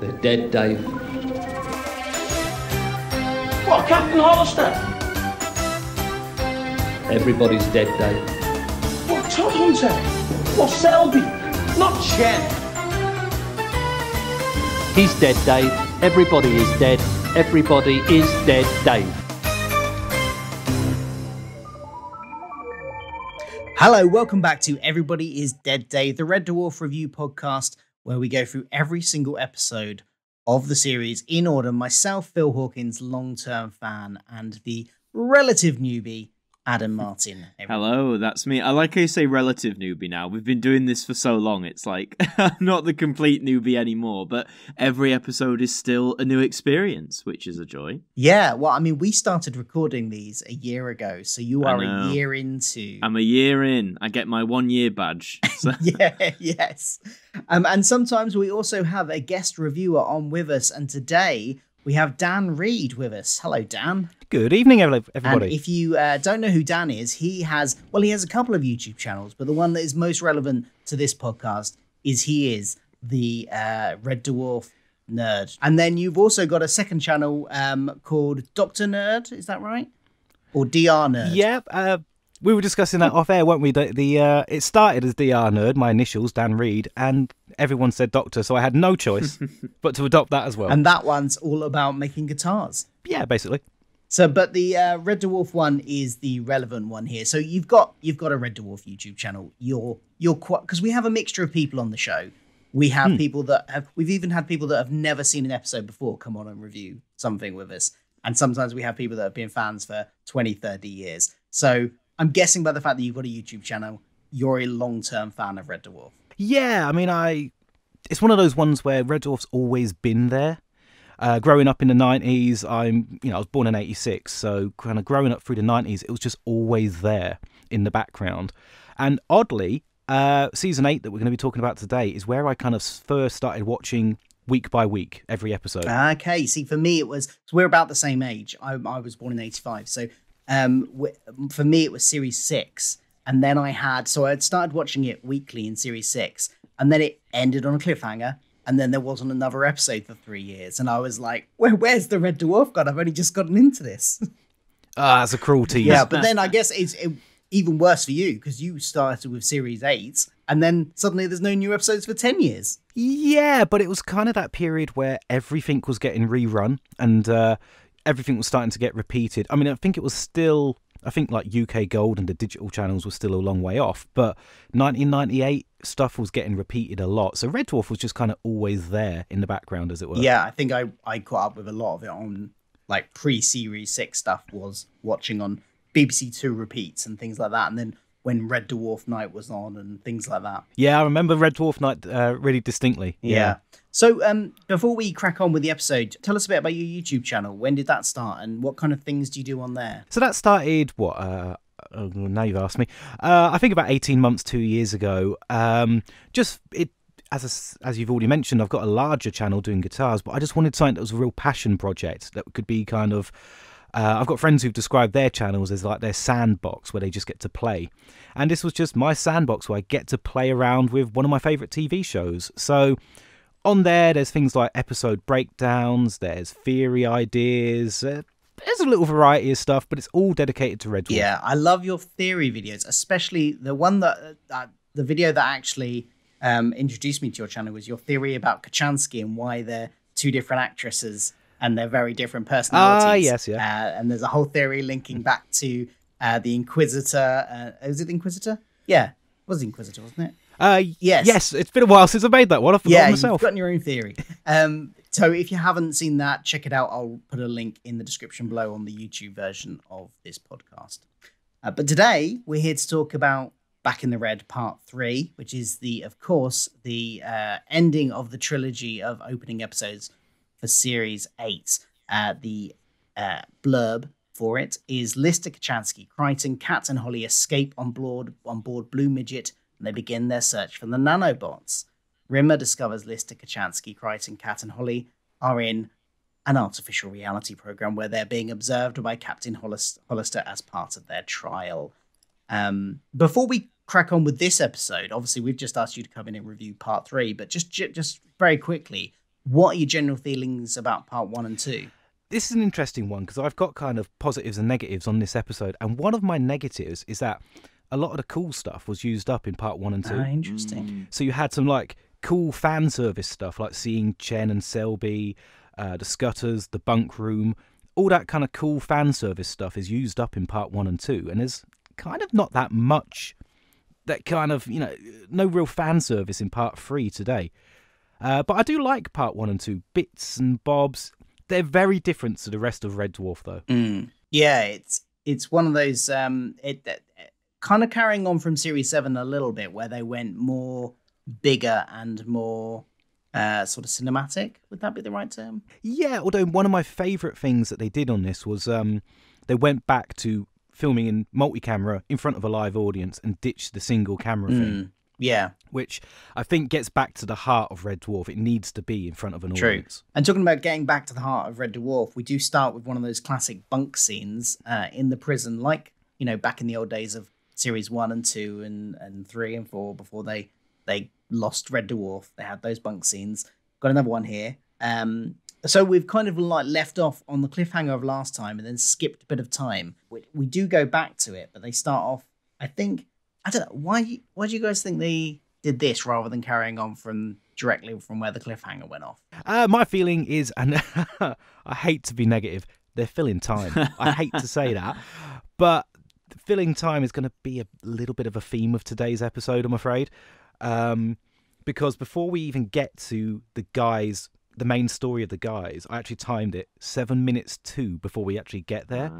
They're dead, Dave. What, Captain Hollister? Everybody's dead, Dave. What, Tom Hunter? What, Selby? Not Chen. He's dead, Dave. Everybody is dead. Everybody is dead, Dave. Hello, welcome back to Everybody is Dead Dave, the Red Dwarf review podcast, where we go through every single episode of the series in order. Myself, Phil Hawkins, long-term fan, and the relative newbie, Adam Martyn. Hello, that's me. I like how you say relative newbie now. We've been doing this for so long. It's like, I'm not the complete newbie anymore, but every episode is still a new experience, which is a joy. Yeah, well, I mean, we started recording these a year ago, so you are a year into... I'm a year in. I get my 1 year badge. So. Yes. And sometimes we also have a guest reviewer on with us, and today we have Dan Reed with us. Hello, Dan. Good evening, everybody. And if you don't know who Dan is, he has a couple of YouTube channels, but the one that is most relevant to this podcast is the Red Dwarf Nerd. And then you've also got a second channel called Dr. Nerd, is that right? Or DR Nerd? Yeah, we were discussing that off air, weren't we? It started as DR Nerd, my initials, Dan Reed, and everyone said Doctor, so I had no choice but to adopt that as well. And that one's all about making guitars. Yeah, basically. So, but the Red Dwarf one is the relevant one here. So you've got a Red Dwarf YouTube channel. You're quite, because we have a mixture of people on the show. We have people we've even had people that have never seen an episode before come on and review something with us. And sometimes we have people that have been fans for 20, 30 years. So I'm guessing by the fact that you've got a YouTube channel, you're a long-term fan of Red Dwarf. Yeah, I mean, it's one of those ones where Red Dwarf's always been there. Growing up in the 90s, I was born in 86, so kind of growing up through the 90s, it was just always there in the background. And oddly, season 8 that we're going to be talking about today is where I kind of first started watching week by week, every episode. Okay, see, for me, so we're about the same age. I was born in 85, so for me, it was series 6. And then I had started watching it weekly in series 6, and then it ended on a cliffhanger. And then there wasn't another episode for 3 years. And I was like, where's the Red Dwarf gone? I've only just gotten into this. That's a cruelty. Yeah, but then I guess it's even worse for you because you started with Series 8 and then suddenly there's no new episodes for 10 years. Yeah, but it was kind of that period where everything was getting rerun and everything was starting to get repeated. I mean, I think like UK Gold and the digital channels were still a long way off, but 1998 stuff was getting repeated a lot. So Red Dwarf was just kind of always there in the background, as it were. Yeah, I think I caught up with a lot of it on like pre-Series 6 stuff, was watching on BBC Two repeats and things like that. And then when Red Dwarf Night was on and things like that. Yeah, I remember Red Dwarf Night really distinctly. Yeah. So before we crack on with the episode, tell us a bit about your YouTube channel. When did that start and what kind of things do you do on there? So that started, now you've asked me. I think about 18 months, 2 years ago. As you've already mentioned, I've got a larger channel doing guitars, but I just wanted something that was a real passion project that could be kind of... I've got friends who've described their channels as like their sandbox where they just get to play. And this was just my sandbox where I get to play around with one of my favourite TV shows. So on there's things like episode breakdowns, there's theory ideas, there's a little variety of stuff, but it's all dedicated to Red Dwarf. Yeah, I love your theory videos, especially the one the video that actually introduced me to your channel was your theory about Kachansky and why they're two different actresses and they're very different personalities. Yes, yeah. And there's a whole theory linking back to the Inquisitor. Was it the Inquisitor? Yeah, it was the Inquisitor, wasn't it? Yes, it's been a while since I made that one. I forgot myself. You've gotten your own theory. So if you haven't seen that, check it out. I'll put a link in the description below on the YouTube version of this podcast. But today, we're here to talk about Back in the Red Part 3, which is, of course, the ending of the trilogy of opening episodes for Series 8. The blurb for it is Lister, Kachansky, Crichton, Kat and Holly escape on board Blue Midget, and they begin their search for the nanobots. Rimmer discovers Lister, Kachansky, Crichton, Kat and Holly are in an artificial reality program where they're being observed by Captain Hollister as part of their trial. Before we crack on with this episode, obviously we've just asked you to come in and review Part 3, but just very quickly, what are your general feelings about part 1 and 2? This is an interesting one because I've got kind of positives and negatives on this episode. And one of my negatives is that a lot of the cool stuff was used up in part 1 and 2. Interesting. So you had some like cool fan service stuff, like seeing Chen and Selby, the Scutters, the bunk room, all that kind of cool fan service stuff is used up in part 1 and 2. And there's kind of not that much, that kind of, no real fan service in part 3 today. But I do like part 1 and 2, bits and bobs. They're very different to the rest of Red Dwarf, though. Yeah, it's one of those kind of carrying on from Series 7 a little bit, where they went more bigger and more sort of cinematic. Would that be the right term? Yeah, although one of my favourite things that they did on this was they went back to filming in multi-camera in front of a live audience and ditched the single camera thing. Yeah. Which I think gets back to the heart of Red Dwarf. It needs to be in front of an audience. And talking about getting back to the heart of Red Dwarf, we do start with one of those classic bunk scenes in the prison, like, back in the old days of Series 1 and 2 and 3 and 4, before they lost Red Dwarf. They had those bunk scenes. Got another one here. So we've kind of like left off on the cliffhanger of last time and then skipped a bit of time. We do go back to it, but they start off, I don't know, why do you guys think they did this rather than carrying on directly from where the cliffhanger went off? My feeling is, and I hate to be negative, they're filling time. I hate to say that, but filling time is going to be a little bit of a theme of today's episode, I'm afraid. Because before we even get to the guys, the main story of the guys, I actually timed it 7 minutes to before we actually get there.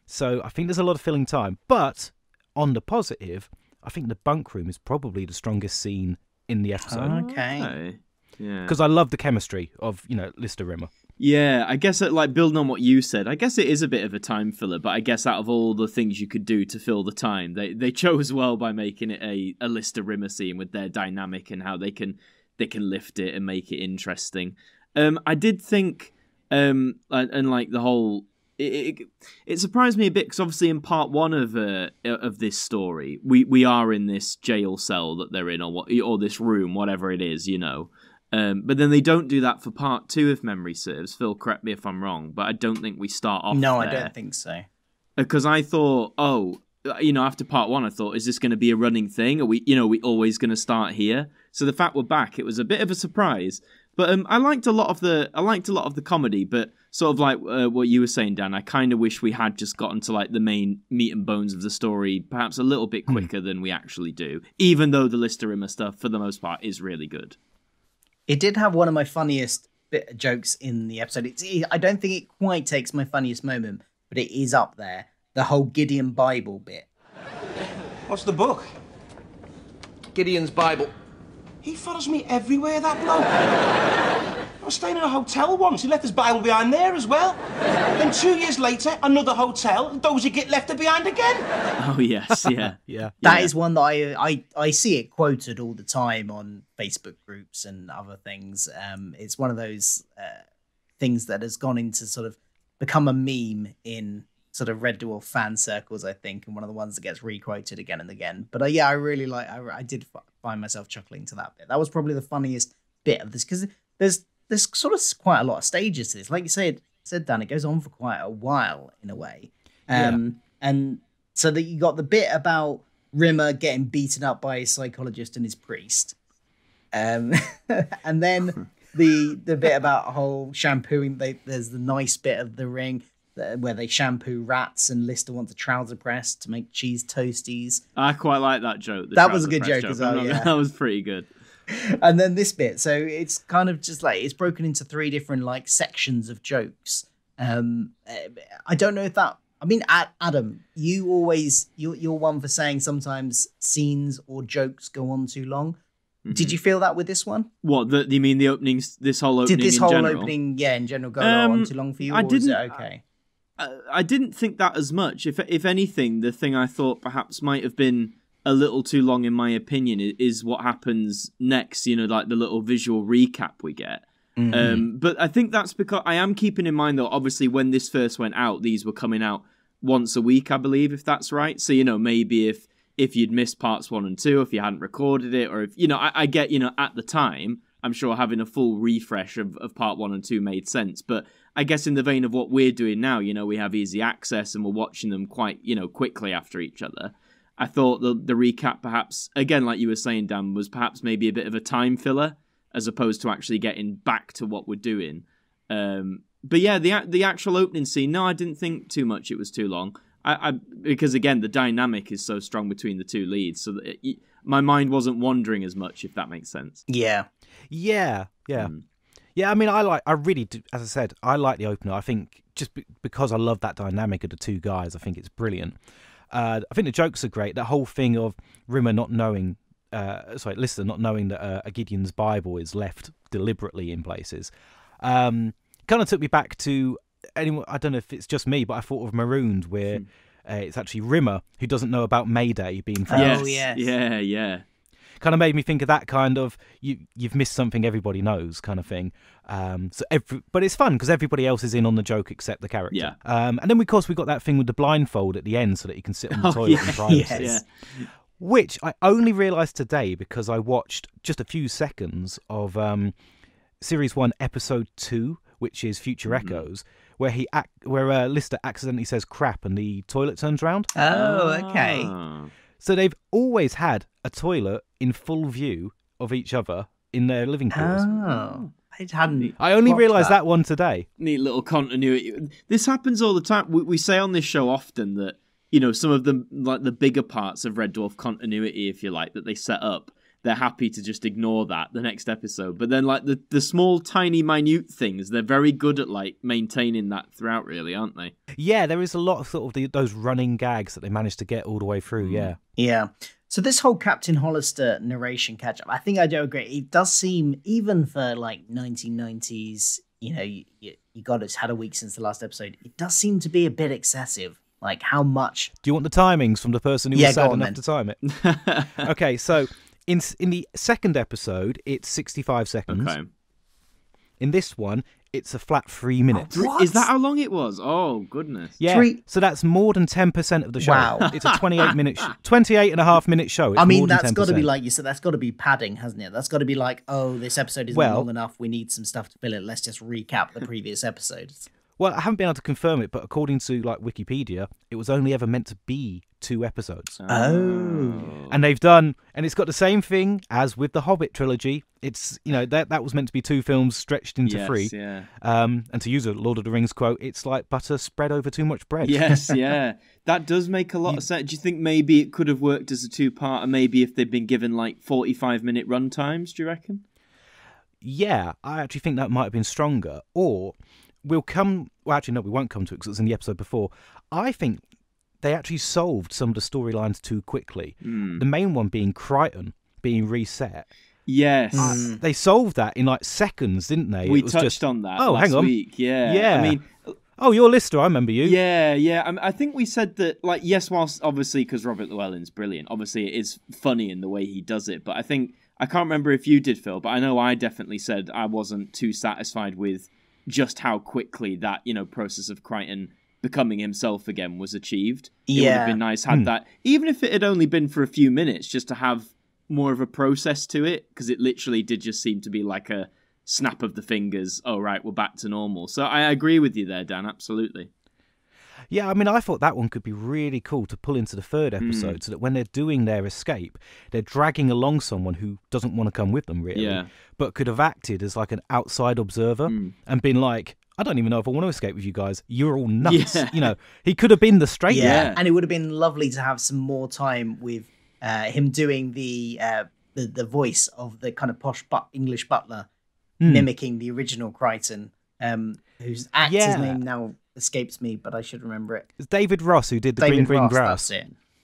So I think there's a lot of filling time. But on the positive, I think the bunk room is probably the strongest scene in the episode. Okay. Yeah. Because I love the chemistry of, Lister Rimmer. Yeah, I guess like building on what you said, I guess it is a bit of a time filler, but I guess out of all the things you could do to fill the time, they chose well by making it a Lister Rimmer scene with their dynamic and how they can lift it and make it interesting. I did think, and like the whole, it surprised me a bit because obviously in part 1 of this story, we are in this jail cell that they're in, or this room, whatever it is, But then they don't do that for part 2, if memory serves. Phil, correct me if I'm wrong, but I don't think we start off No, there. I don't think so. Because I thought, after part 1, I thought, is this going to be a running thing? Are we always going to start here? So the fact we're back, it was a bit of a surprise. But I liked a lot of the comedy, but sort of like what you were saying, Dan, I kind of wish we had just gotten to like the main meat and bones of the story, perhaps a little bit quicker than we actually do. Even though the Lister Rimmer stuff, for the most part, is really good. It did have one of my funniest jokes in the episode. I don't think it quite takes my funniest moment, but it is up there. The whole Gideon Bible bit. What's the book? Gideon's Bible. He follows me everywhere, that bloke. I was staying in a hotel once. He left his Bible behind there as well. Then 2 years later, another hotel. Dozy Git left it behind again. Oh, yes, yeah. Yeah. That is one that I see it quoted all the time on Facebook groups and other things. It's one of those things that has gone into sort of become a meme in sort of Red Dwarf fan circles, I think, and one of the ones that gets re-quoted again and again. But I really I did find myself chuckling to that bit. That was probably the funniest bit of this, because there's sort of quite a lot of stages to this. Like you said, Dan, it goes on for quite a while in a way. And so that you got the bit about Rimmer getting beaten up by his psychologist and his priest. And then the bit about whole shampooing. There's the nice bit of the ring where they shampoo rats and Lister wants a trouser press to make cheese toasties. I quite like that joke. That was a good joke as well, yeah. That was pretty good. And then this bit, so it's kind of just like, it's broken into 3 different like sections of jokes. I don't know if that, I mean, Adam, you're one for saying sometimes scenes or jokes go on too long. Mm-hmm. Did you feel that with this one? What, you mean the openings, this whole opening in general? Did this whole opening, in general, go on too long for you, or was it okay? I didn't think that as much. If anything, the thing I thought perhaps might have been a little too long, in my opinion, is what happens next. Like the little visual recap we get. Mm-hmm. But I think that's because I am keeping in mind, though, obviously when this first went out, these were coming out once a week, I believe, if that's right. So, maybe if you'd missed parts 1 and 2, if you hadn't recorded it, or if, I get, at the time, I'm sure having a full refresh of part 1 and 2 made sense. But I guess in the vein of what we're doing now, we have easy access and we're watching them quite, quickly after each other. I thought the recap perhaps, again, like you were saying, Dan, was perhaps maybe a bit of a time filler as opposed to actually getting back to what we're doing. But yeah, the actual opening scene, no, I didn't think too much it was too long. Because again, the dynamic is so strong between the two leads, so that my mind wasn't wandering as much, if that makes sense. Yeah. Yeah. I mean, I really do, as I said, I like the opener. I think just because I love that dynamic of the two guys, I think it's brilliant. I think the jokes are great. That whole thing of Rimmer not knowing, Lister not knowing that a Gideon's Bible is left deliberately in places. Kind of took me back to anyone. I don't know if it's just me, but I thought of Marooned, where it's actually Rimmer who doesn't know about Mayday being found. Oh, yes. Yeah. Kind of made me think of that kind of you've missed something everybody knows kind of thing. But it's fun because everybody else is in on the joke except the character. Yeah. And then of course we got that thing with the blindfold at the end so that you can sit on the toilet in privacy. Yes. Yeah. Which I only realised today because I watched just a few seconds of Series 1, Episode 2, which is Future Echoes, where Lister accidentally says crap and the toilet turns round. Oh, okay. So they've always had a toilet in full view of each other in their living quarters. Oh, I hadn't. I only clocked realised that one today. Neat little continuity. This happens all the time. We say on this show often that, some of the like the bigger parts of Red Dwarf continuity, if you like, that they set up, they're happy to just ignore that the next episode. But then like the small, tiny, minute things, they're very good at like maintaining that throughout, really, aren't they? Yeah, there is a lot of sort of those running gags that they managed to get all the way through, yeah. Yeah. So this whole Captain Hollister narration catch-up, I think I do agree. It does seem, even for like 1990s, you got it's had a week since the last episode, it does seem to be a bit excessive. Like how much? Do you want the timings from the person who was sad enough to time it? Okay, so in the second episode, it's 65 seconds. Okay. In this one, it's a flat 3 minutes. What? Is that how long it was? Oh, goodness. Yeah, so that's more than 10% of the show. Wow. It's a 28 and a half minute show. It's I mean, more than that's got to 10%. be like you said, that's got to be padding, hasn't it? That's got to be like, oh, this episode isn't long enough. We need some stuff to fill it. Let's just recap the previous episodes. Well, I haven't been able to confirm it, but according to like Wikipedia, it was only ever meant to be 2 episodes. Oh. And they've done, and it's got the same thing as with the Hobbit trilogy. It's, that was meant to be 2 films stretched into 3. Yeah. And to use a Lord of the Rings quote, it's like butter spread over too much bread. Yes, yeah. That does make a lot of sense. Do you think maybe it could have worked as a 2-parter, maybe if they'd been given like 45-minute run times, do you reckon? Yeah, I actually think that might have been stronger. Or we won't come to it because it was in the episode before. I think they actually solved some of the storylines too quickly. The main one being Crichton being reset. Yes. They solved that in like seconds, didn't they? We it was touched just, on that hang last on. week. Yeah. Yeah. I mean, oh, you're Lister, I remember you. Yeah. I think we said that, like, yes, whilst obviously, because Robert Llewellyn's brilliant, obviously it is funny in the way he does it, but I think, I can't remember if you did, Phil, but I know I definitely said I wasn't too satisfied with just how quickly that, process of Crichton becoming himself again was achieved. It would have been nice had that, even if it had only been for a few minutes, just to have more of a process to it, because it literally did just seem to be like a snap of the fingers. Oh, right, we're back to normal. So I agree with you there, Dan, absolutely. Yeah, I mean, I thought that one could be really cool to pull into the third episode so that when they're doing their escape, they're dragging along someone who doesn't want to come with them, really, but could have acted as like an outside observer and been like, I don't even know if I want to escape with you guys. You're all nuts. He could have been the straight man. And it would have been lovely to have some more time with him doing the voice of the kind of posh English butler, mimicking the original Crichton, whose actor's name now escapes me, but I should remember it. It's David Ross who did the Green Grass.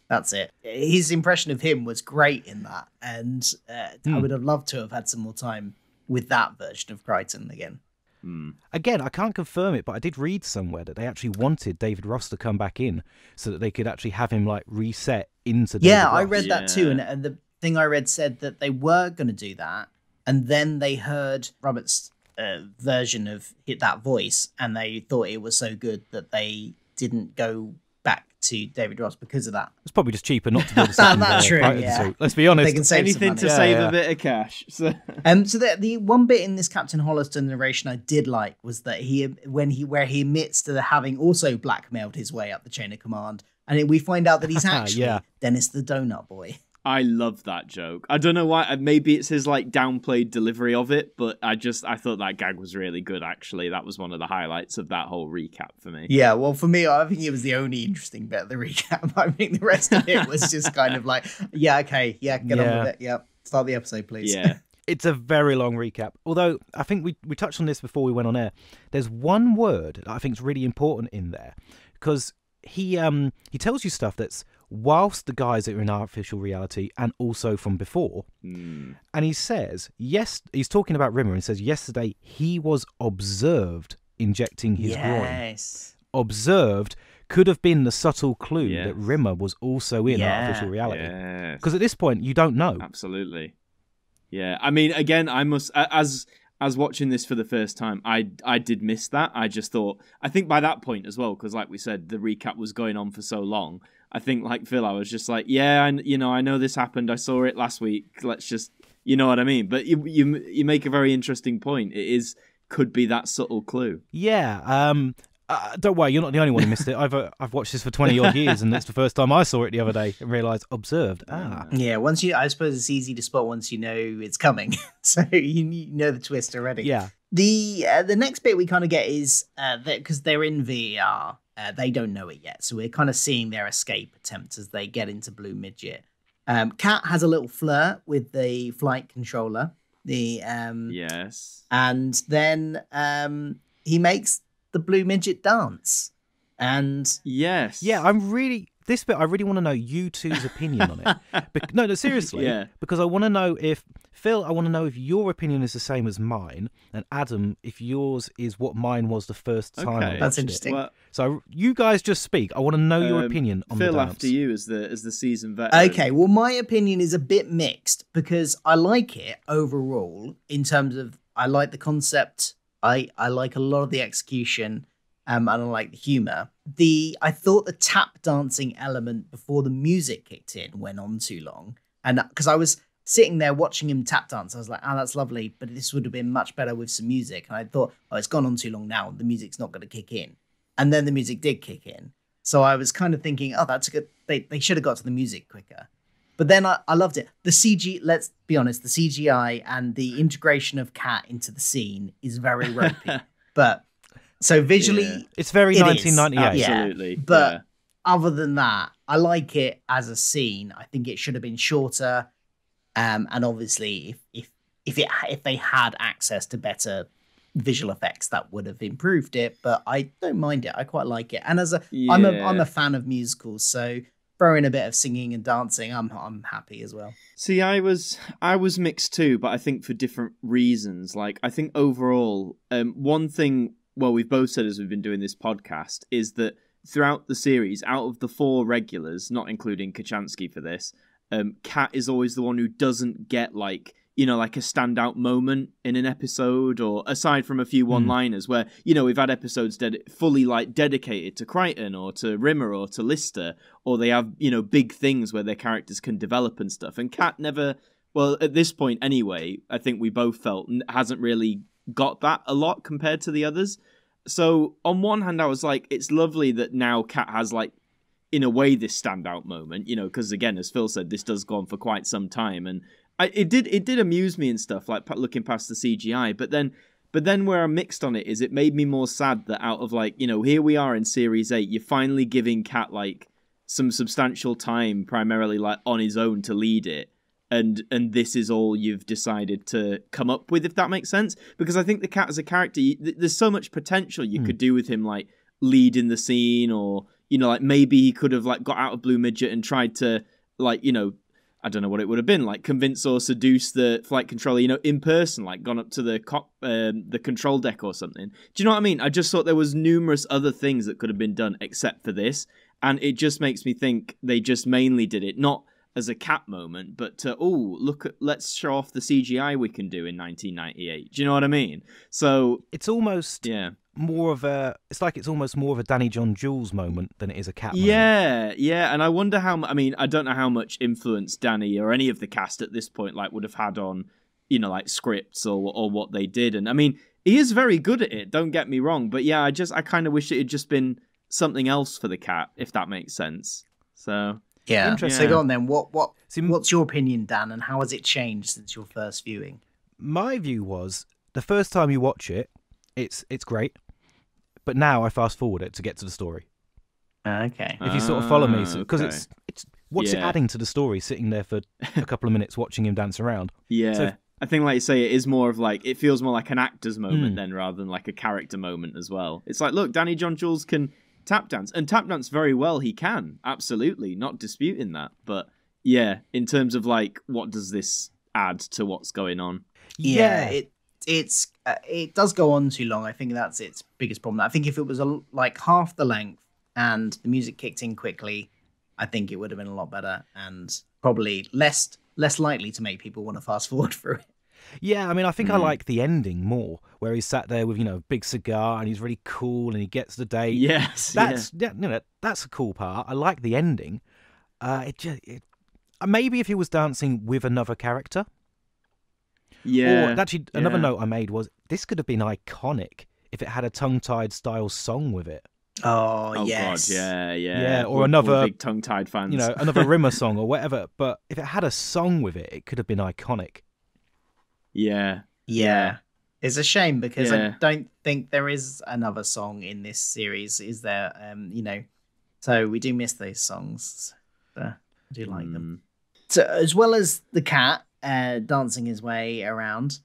That's it. His impression of him was great in that, and I would have loved to have had some more time with that version of Crichton again. Again, I can't confirm it, but I did read somewhere that they actually wanted David Ross to come back in so that they could actually have him like reset into David Ross. I read that too, and the thing I read said that they were going to do that, and then they heard Robert's version of that voice, and they thought it was so good that they didn't go back to David Ross because of that. It's probably just cheaper not to build a second Crichton suit. Let's be honest. They can save Anything to save a bit of cash. So the one bit in this Captain Hollister narration I did like was that where he admits to having also blackmailed his way up the chain of command, and we find out that he's actually Dennis the Donut Boy. I love that joke. I don't know why. Maybe it's his like downplayed delivery of it, but I thought that gag was really good. Actually, that was one of the highlights of that whole recap for me. Yeah, well, for me, I think it was the only interesting bit of the recap. I think the rest of it was just kind of like, get on with it. Yeah, start the episode, please. Yeah. It's a very long recap. Although I think we touched on this before we went on air. There's one word that I think is really important in there because he tells you stuff that's whilst the guys that are in artificial reality and also from before. And he says, yes, he's talking about Rimmer and says, yesterday he was observed injecting his groin. Observed could have been the subtle clue that Rimmer was also in artificial reality. Because at this point, you don't know. Absolutely. Yeah. I mean, again, I must, as watching this for the first time, I did miss that. I just thought, I think by that point as well, because like we said, the recap was going on for so long. I think, like Phil, I was just like, I know this happened. I saw it last week. Let's just, you know what I mean? But you make a very interesting point. Could be that subtle clue. Yeah. Don't worry, you're not the only one who missed it. I've watched this for 20 odd years, and it's the first time I saw it the other day and realised observed. Yeah. I suppose it's easy to spot once you know it's coming, so you know the twist already. Yeah. The next bit we kind of get is that because they're in VR. They don't know it yet, so we're kind of seeing their escape attempt as they get into Blue Midget. Kat has a little flirt with the flight controller. Yes, and then he makes the Blue Midget dance. And yes, this bit I really want to know you two's opinion on it. No, seriously, because I want to know if Phil, I want to know if your opinion is the same as mine, and Adam, if yours is what mine was the first time. Okay. That's interesting. Well, so you guys just speak. I want to know your opinion on Phil, the dance. after you as the seasoned veteran. Okay, well, my opinion is a bit mixed because I like it overall in terms of I like the concept. I like a lot of the execution, and I like the humor. I thought the tap dancing element before the music kicked in went on too long, and because I was sitting there watching him tap dance, I was like, that's lovely, but this would have been much better with some music. And I thought, it's gone on too long now. The music's not going to kick in. And then the music did kick in. So I was kind of thinking, that's a good, they should have got to the music quicker. But then I loved it. The CG, let's be honest, the CGI and the integration of Kat into the scene is very ropey. But so visually, it's very 1998. Absolutely. But other than that, I like it as a scene. I think it should have been shorter. And obviously, if they had access to better visual effects, that would have improved it. But I don't mind it. I quite like it. And I'm a fan of musicals, so throw in a bit of singing and dancing, I'm happy as well. See, I was mixed too, but I think for different reasons. Like, I think overall, one thing, we've both said as we've been doing this podcast, is that throughout the series, out of the 4 regulars, not including Kachansky for this, Kat is always the one who doesn't get like a standout moment in an episode, or aside from a few one-liners where, we've had episodes fully like dedicated to Crichton or to Rimmer or to Lister, or they have, big things where their characters can develop and stuff. And Kat never, at this point anyway, I think we both felt hasn't really got that a lot compared to the others. So on one hand, I was like, it's lovely that now Kat has like, in a way, this standout moment, because again, as Phil said, this does go on for quite some time, and it did amuse me and stuff, like looking past the CGI. But then where I'm mixed on it is, it made me more sad that out of like, here we are in Series 8, you're finally giving Kat like some substantial time, primarily like on his own to lead it, and this is all you've decided to come up with, if that makes sense. Because I think the Kat as a character, there's so much potential you could do with him, like leading the scene, or like maybe he could have like got out of Blue Midget and tried to like, I don't know what it would have been, like convince or seduce the flight controller, in person, like gone up to the control deck or something. Do you know what I mean? I just thought there was numerous other things that could have been done except for this. And it just makes me think they just mainly did it, not as a Kat moment, but to, let's show off the CGI we can do in 1998. Do you know what I mean? So it's almost more of a. It's like it's almost more of a Danny John Jules moment than it is a cat moment. Yeah, and I wonder how. I mean, I don't know how much influence Danny or any of the cast at this point would have had on, like scripts or what they did. And I mean, he is very good at it. Don't get me wrong, but yeah, I kind of wish it had just been something else for the cat, if that makes sense. So yeah, interesting. So go on then. What's your opinion, Dan, and how has it changed since your first viewing? My view was the first time you watch it, it's great, but now I fast forward it to get to the story. Okay. If you sort of follow me, because okay. it's what's it adding to the story? Sitting there for a couple of minutes watching him dance around. Yeah. So, I think, like you say, it is more of like, it feels more like an actor's moment then rather than like a character moment as well. It's like, look, Danny John Jules can tap dance, and tap dance very well. He can, absolutely, not disputing that. But yeah, in terms of like, what does this add to what's going on? Yeah, it does go on too long. I think that's its biggest problem. I think if it was like half the length and the music kicked in quickly, I think it would have been a lot better and probably less likely to make people want to fast forward through it. Yeah, I mean, I think I like the ending more, where he's sat there with, a big cigar and he's really cool and he gets the date. Yes, that's that's a cool part. I like the ending. Maybe if he was dancing with another character. Yeah. Or actually, another note I made was this could have been iconic if it had a tongue-tied style song with it. Oh yes, God, yeah. Or another big tongue-tied fans, another Rimmer song or whatever. But if it had a song with it, it could have been iconic. Yeah. It's a shame because I don't think there is another song in this series, is there? So we do miss those songs. I do like them. So as well as the cat dancing his way around,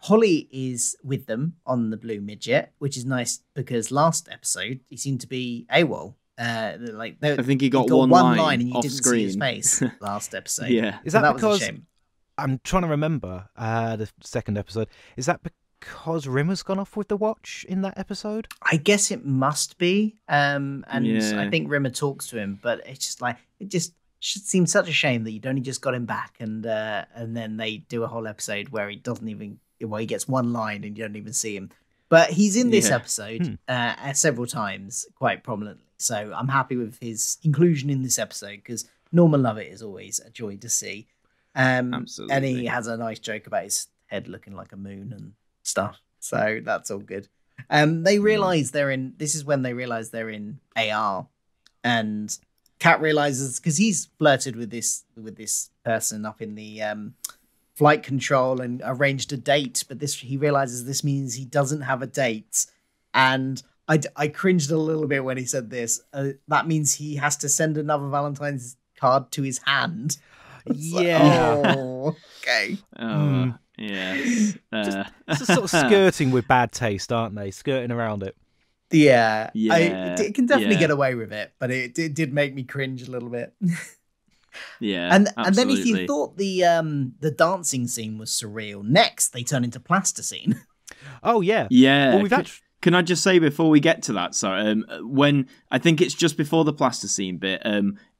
Holly is with them on the blue midget, which is nice because last episode he seemed to be AWOL. I think he got one line and you off didn't screen. see his face last episode. Yeah, is that because was a shame. I'm trying to remember the second episode. Is that because Rimmer's gone off with the watch in that episode? I guess it must be. I think Rimmer talks to him, but it's just like it just seems such a shame that you'd only just got him back, and then they do a whole episode where he gets one line and you don't even see him. But he's in this episode several times, quite prominently. So I'm happy with his inclusion in this episode because Norman Lovett is always a joy to see. Absolutely. And he has a nice joke about his head looking like a moon and stuff. So that's all good. They realize this is when they realize they're in AR, and Kat realizes because he's flirted with this person up in the flight control and arranged a date, but he realizes this means he doesn't have a date. And I cringed a little bit when he said this. That means he has to send another Valentine's card to his hand. Okay. Yeah. Just sort of skirting with bad taste, aren't they? Skirting around it. Yeah. It can definitely get away with it, but it did make me cringe a little bit. Yeah. And then if you thought the dancing scene was surreal, next they turn into plasticine. Oh yeah. Yeah. Well, can I just say before we get to that, when I think it's just before the plasticine bit,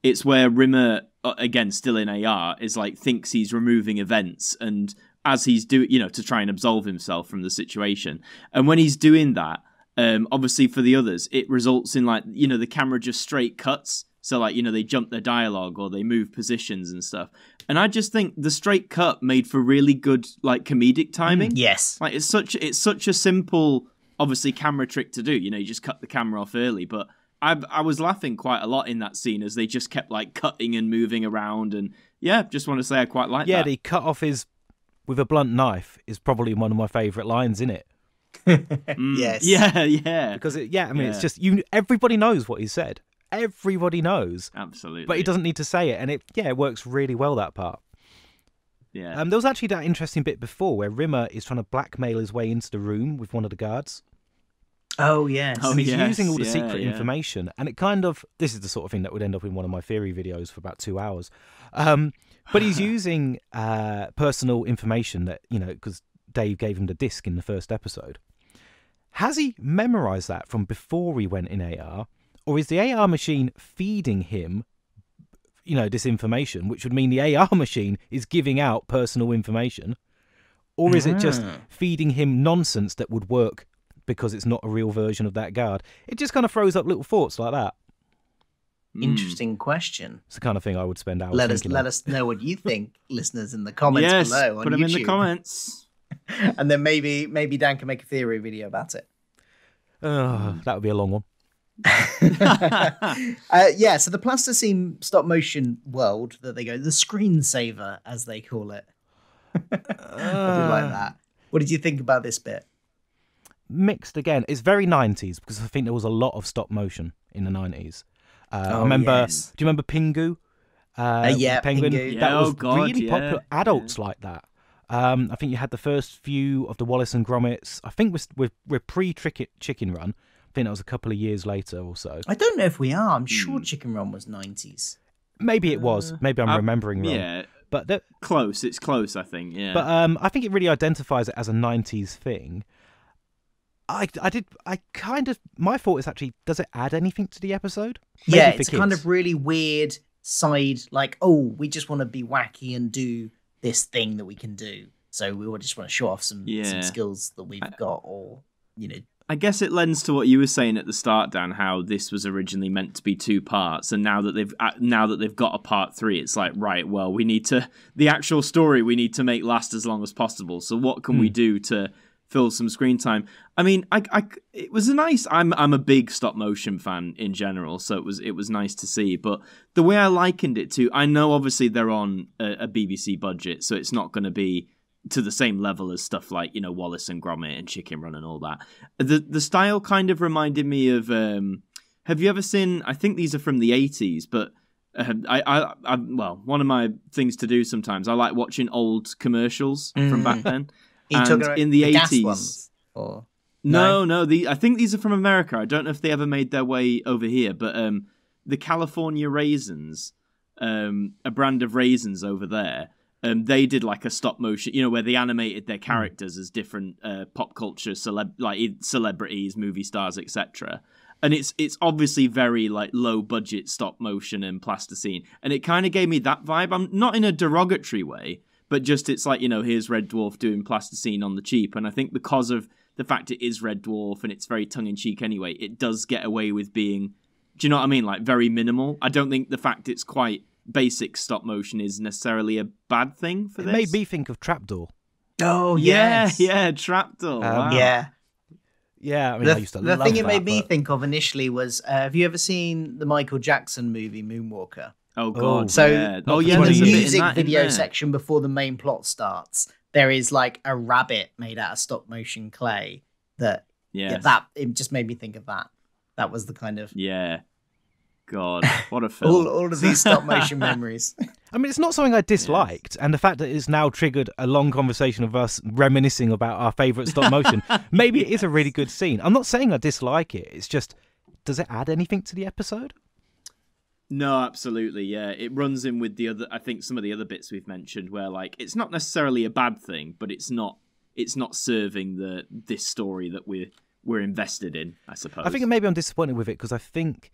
it's where Rimmer, again still in AR, is like thinks he's removing events, and as he's doing, to try and absolve himself from the situation, and when he's doing that, obviously for the others, it results in the camera just straight cuts, so they jump their dialogue or they move positions and stuff, and I just think the straight cut made for really good comedic timing. Yes, it's such a simple, obviously, camera trick to do. You just cut the camera off early, but I was laughing quite a lot in that scene as they just kept cutting and moving around, and just want to say I quite like that. Yeah, the cut off with a blunt knife is probably one of my favourite lines in it. Yes. Yeah. Because it's just everybody knows what he said. Everybody knows. Absolutely. But he doesn't need to say it, and it works really well, that part. Yeah. There was actually that interesting bit before where Rimmer is trying to blackmail his way into the room with one of the guards. Oh, yes. And he's using all the secret information, and it this is the sort of thing that would end up in one of my theory videos for about 2 hours. But he's using personal information that, because Dave gave him the disc in the first episode. Has he memorised that from before he went in AR, or is the AR machine feeding him, this information, which would mean the AR machine is giving out personal information, or is it just feeding him nonsense that would work because it's not a real version of that guard. It just kind of throws up little thoughts like that. Interesting question. It's the kind of thing I would spend hours Let thinking of. us know what you think, listeners, in the comments below on put them YouTube. in the comments. And then maybe Dan can make a theory video about it. That would be a long one. So the plasticine stop motion world that they go, the screensaver as they call it. I did like that. What did you think about this bit? Mixed again. It's very 90s because I think there was a lot of stop motion in the 90s. I remember. Yes. Do you remember Pingu? Penguin. Pingu. That was God, really popular. Adults like that. I think you had the first few of the Wallace and Gromits. I think we're pre-Chicken Run. I think that was a couple of years later or so. I don't know if we are. I'm sure Chicken Run was 90s. Maybe it was. Maybe I'm remembering wrong. Yeah, but close. It's close, I think. Yeah, but I think it really identifies it as a 90s thing. My thought is actually, does it add anything to the episode? Maybe Yeah, for it's kids. kind of really weird side, like, oh, we just want to be wacky and do this thing that we can do. So we just want to show off some skills that we've got, or, I guess it lends to what you were saying at the start, Dan, how this was originally meant to be 2 parts, and now that they've got a part 3, it's like, right, well, the actual story we need to make last as long as possible. So what can we do to fill some screen time? I mean, it was a nice. I'm a big stop motion fan in general, so it was nice to see. But the way I likened it to, I know obviously they're on a BBC budget, so it's not going to be to the same level as stuff like, Wallace and Gromit and Chicken Run and all that. The style kind of reminded me of. Have you ever seen? I think these are from the 80s, but one of my things to do sometimes, I like watching old commercials from back then. And in the 80s, ones, or no, I think these are from America. I don't know if they ever made their way over here, but the California raisins, a brand of raisins over there, they did like a stop motion, where they animated their characters as different pop culture celebrities, movie stars, etc. And it's obviously very like low budget stop motion and plasticine, and it kind of gave me that vibe. I'm not in a derogatory way, but just it's like, here's Red Dwarf doing plasticine on the cheap. And I think because of the fact it is Red Dwarf and it's very tongue-in-cheek anyway, it does get away with being, do you know what I mean? Like very minimal. I don't think the fact it's quite basic stop motion is necessarily a bad thing for this. It made me think of Trapdoor. Oh, yes. Yeah, Trapdoor. Wow. Yeah. Yeah, I mean, I used to love that. The thing it made me think of initially was, have you ever seen the Michael Jackson movie Oh Moonwalker? god! So yeah. in there's the a bit in music that video in there. section before the main plot starts, there is like a rabbit made out of stop motion clay. That it just made me think of that. That was the kind of God, what a film! all of these stop motion memories. I mean, it's not something I disliked, and the fact that it's now triggered a long conversation of us reminiscing about our favourite stop motion, maybe it is a really good scene. I'm not saying I dislike it. It's just, does it add anything to the episode? No, absolutely, yeah. It runs in with the other. I think some of the other bits we've mentioned, where like it's not necessarily a bad thing, but it's not serving this story that we're invested in, I suppose. I think maybe I'm disappointed with it because I think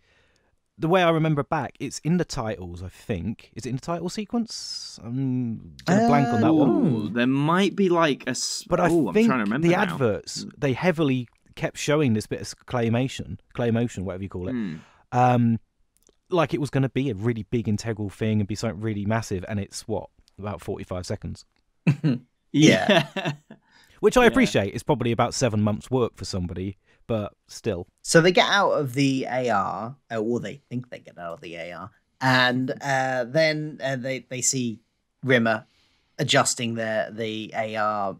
the way I remember back, it's in the titles. I think is it in the title sequence? I'm gonna blank on that one. There might be like a. But I think I'm trying to remember the now. adverts they heavily kept showing this bit of claymation, whatever you call it. Like it was going to be a really big integral thing and be something really massive, and it's about 45 seconds. Yeah. Which I appreciate. It's probably about 7 months' work for somebody, but still. So they get out of the AR, or they think they get out of the AR, and then they see Rimmer adjusting the AR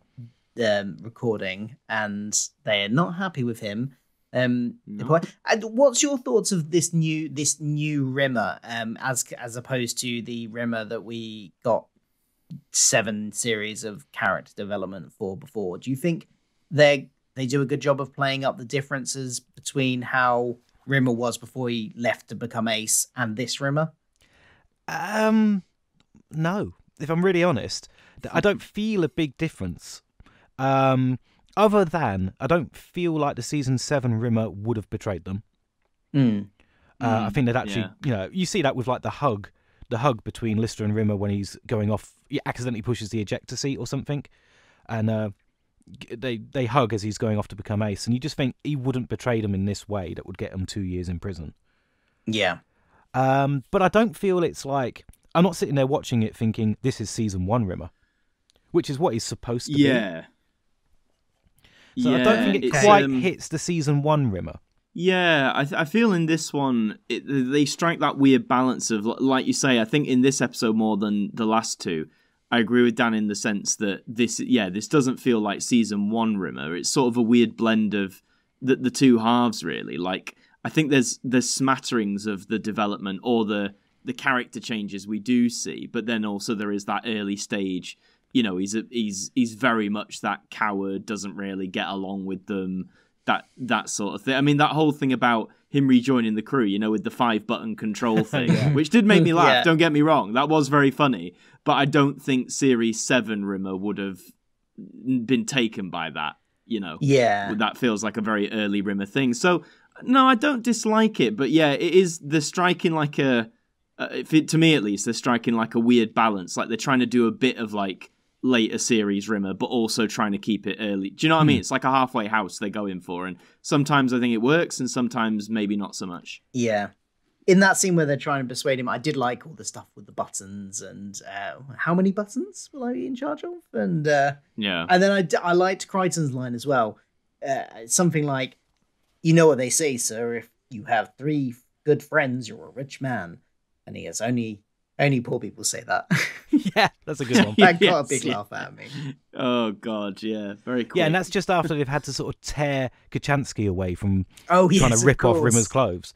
recording, and they're not happy with him. And what's your thoughts of this new Rimmer, as opposed to the Rimmer that we got 7 series of character development for before? Do you think they do a good job of playing up the differences between how Rimmer was before he left to become Ace and this Rimmer? No, if I'm really honest, I don't feel a big difference. Other than I don't feel like the season 7 Rimmer would have betrayed them. I think that actually, you see that with like the hug between Lister and Rimmer when he's going off, he accidentally pushes the ejector seat or something, and they hug as he's going off to become Ace, and you just think he wouldn't betray them in this way that would get him 2 years in prison. Yeah. But I don't feel it's like, I'm not sitting there watching it thinking this is season 1 Rimmer, which is what he's supposed to be. So I don't think it quite hits the season 1 Rimmer. Yeah, I feel in this one, they strike that weird balance of, like you say, I think in this episode more than the last two, I agree with Dan in the sense that this doesn't feel like season 1 Rimmer. It's sort of a weird blend of the two halves, really. Like, I think there's smatterings of the development or the character changes we do see, but then also there is that early stage, you know, he's very much that coward, doesn't really get along with them, that sort of thing. I mean, that whole thing about him rejoining the crew, you know, with the 5-button control thing, which did make me laugh, don't get me wrong. That was very funny. But I don't think Series 7 Rimmer would have been taken by that, you know. Yeah. That feels like a very early Rimmer thing. So, no, I don't dislike it. But yeah, it is, they're striking like to me at least, they're striking like a weird balance. Like they're trying to do a bit of like later series Rimmer, but also trying to keep it early. Do you know what I mean? It's like a halfway house they're going for, and sometimes I think it works, and sometimes maybe not so much. Yeah. In that scene where they're trying to persuade him, I did like all the stuff with the buttons and how many buttons will I be in charge of? And and then I liked Crichton's line as well. Something like, "You know what they say, sir, if you have 3 good friends, you're a rich man." And he has only poor people say that. Yeah, that's a good one. That got a big laugh out of me. Oh, God, yeah. Very cool. Yeah, and that's just after they've had to sort of tear Kachansky away from trying to rip off Rimmer's clothes.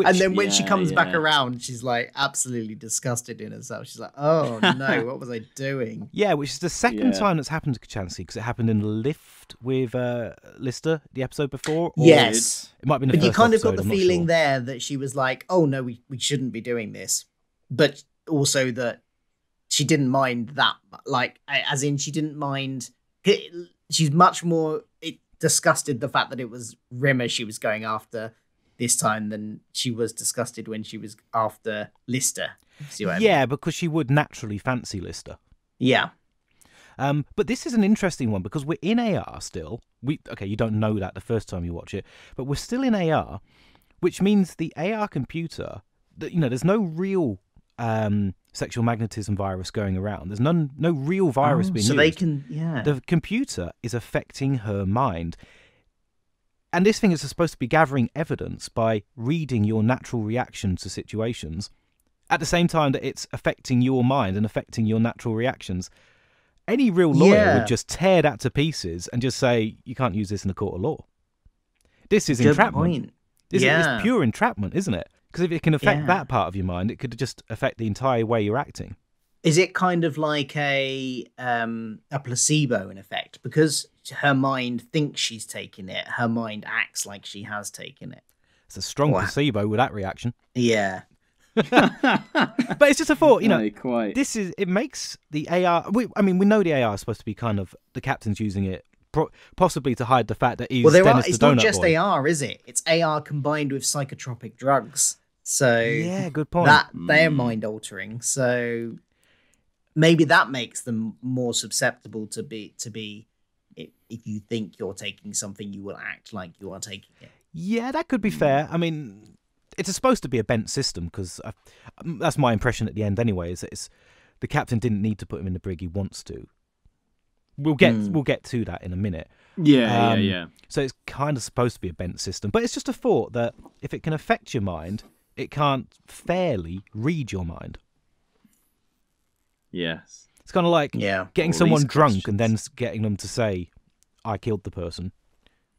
And then when she comes back around, she's like absolutely disgusted in herself. She's like, oh no, what was I doing? Yeah, which is the second time that's happened to Kachansky, because it happened in the lift with Lister the episode before. Yes. It might have been the first first you kind episode, of got the feeling there that she was like, oh no, we shouldn't be doing this. But also that she didn't mind that, like, as in she didn't mind. She's much more disgusted the fact that it was Rimmer she was going after this time than she was disgusted when she was after Lister. See what I mean? Because she would naturally fancy Lister. Yeah. But this is an interesting one because we're in AR still. You don't know that the first time you watch it, but we're still in AR, which means the AR computer, there's no real sexual magnetism virus going around. There's no real virus being used. So they can, The computer is affecting her mind. And this thing is supposed to be gathering evidence by reading your natural reaction to situations at the same time that it's affecting your mind and affecting your natural reactions. Any real lawyer would just tear that to pieces and just say, you can't use this in a court of law. This is entrapment. It's pure entrapment, isn't it? Because if it can affect that part of your mind, it could just affect the entire way you're acting. Is it kind of like a placebo in effect? Because her mind thinks she's taking it, her mind acts like she has taken it. It's a strong placebo with that reaction. Yeah. But it's just a thought, quite. It makes the AR. We know the AR is supposed to be kind of the captain's using it, possibly to hide the fact that he's Dennis the Donut Boy. It's not just AR, is it? It's AR combined with psychotropic drugs. So yeah, good point. That they're mind altering. So maybe that makes them more susceptible to be. If you think you're taking something, you will act like you are taking it. Yeah, that could be fair. I mean, it's supposed to be a bent system because that's my impression at the end anyway, is that the captain didn't need to put him in the brig, he wants to. We'll get to that in a minute. Yeah. So it's kind of supposed to be a bent system, but it's just a thought that if it can affect your mind, it can't fairly read your mind. Yes. It's kind of like getting someone drunk and then getting them to say, I killed the person.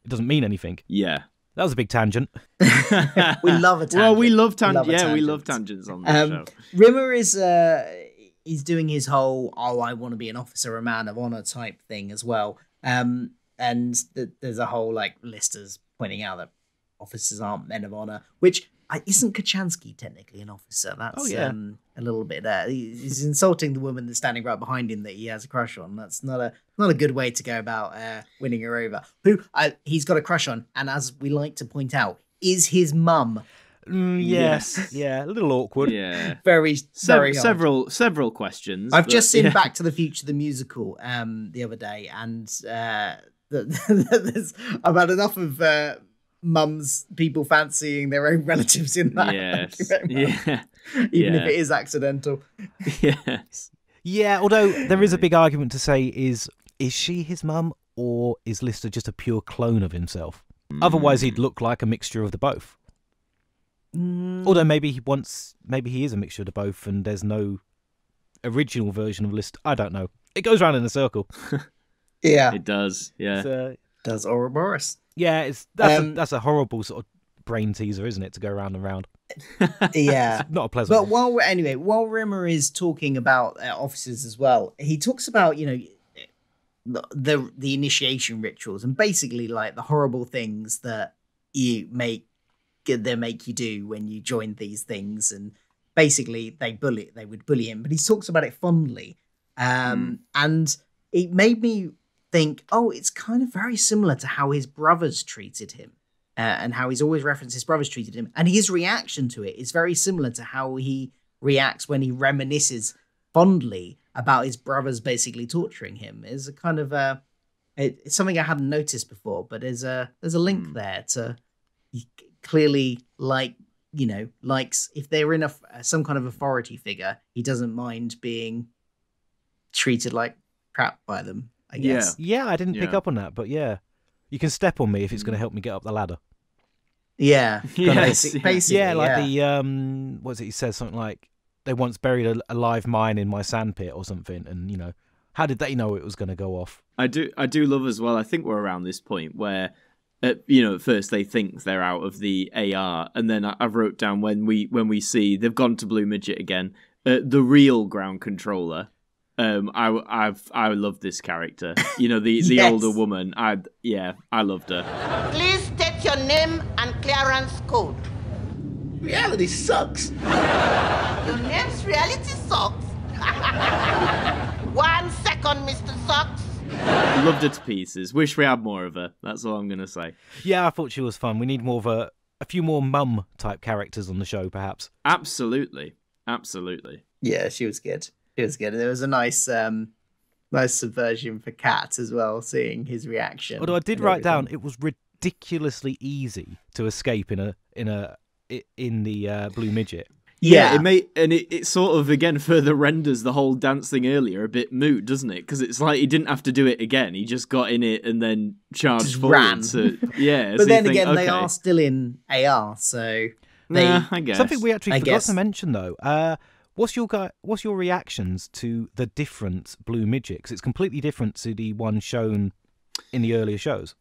It doesn't mean anything. Yeah. That was a big tangent. We love a tangent. Well, we love tangents. We love tangents on this show. Rimmer is he's doing his whole, I want to be an officer, a man of honor type thing as well. And there's a whole like Lister's pointing out that officers aren't men of honor, which isn't Kachansky technically an officer? That's a little bit there. He's insulting the woman that's standing right behind him that he has a crush on. That's not a good way to go about winning her over. Who he's got a crush on, and as we like to point out, is his mum. Yes, yeah, a little awkward. Yeah. Very hard. Several questions. I've just seen Back to the Future the musical the other day, and I've had enough of mums, people fancying their own relatives in that. Yes. Yeah. Even if it is accidental. Yes. Yeah, although there is a big argument to say is she his mum or is Lister just a pure clone of himself? Otherwise he'd look like a mixture of the both. Although maybe he is a mixture of the both and there's no original version of Lister. I don't know. It goes round in a circle. Yeah. It does, yeah. Does Ouroboros. Yeah, that's a horrible sort of brain teaser, isn't it, to go round and round. Yeah. It's not a pleasant But while Rimmer is talking about officers as well, he talks about, the initiation rituals and basically like the horrible things that they make you do when you join these things, and basically they would bully him, but he talks about it fondly, and it made me think, it's kind of very similar to how his brothers treated him, and how he's always referenced his brothers treated him, and his reaction to it is very similar to how he reacts when he reminisces fondly about his brothers basically torturing him. Is a kind of it's something I hadn't noticed before, but there's a link there to clearly likes if they're in some kind of authority figure, he doesn't mind being treated like crap by them, I guess. Yeah, I didn't pick up on that, but yeah. You can step on me if it's going to help me get up the ladder. Yeah. Basically, yeah, like the what is it? He says something like, they once buried a live mine in my sandpit or something, and how did they know it was going to go off? I do love as well. I think we're around this point where, at first they think they're out of the AR, and then I wrote down when we see they've gone to Blue Midget again, the real ground controller. I love this character. The Yes. older woman. I loved her. Please state your name and clearance code. Reality sucks. Your name's reality sucks. 1 second, Mr. Sucks. Loved her to pieces. Wish we had more of her. That's all I'm gonna say. Yeah, I thought she was fun. We need more of a few more mum type characters on the show, perhaps. Absolutely. Yeah, she was good. There was a nice subversion for Cat as well, seeing his reaction. Although I did write down, it was ridiculously easy to escape in the Blue Midget. Yeah, it sort of again further renders the whole dance thing earlier a bit moot, doesn't it? Because it's like he didn't have to do it again; he just got in it and then charged just forward. ran. But then again, they are still in AR, so I guess Something we actually forgot to mention though. What's your reactions to the different Blue Midget? Because it's completely different to the one shown in the earlier shows.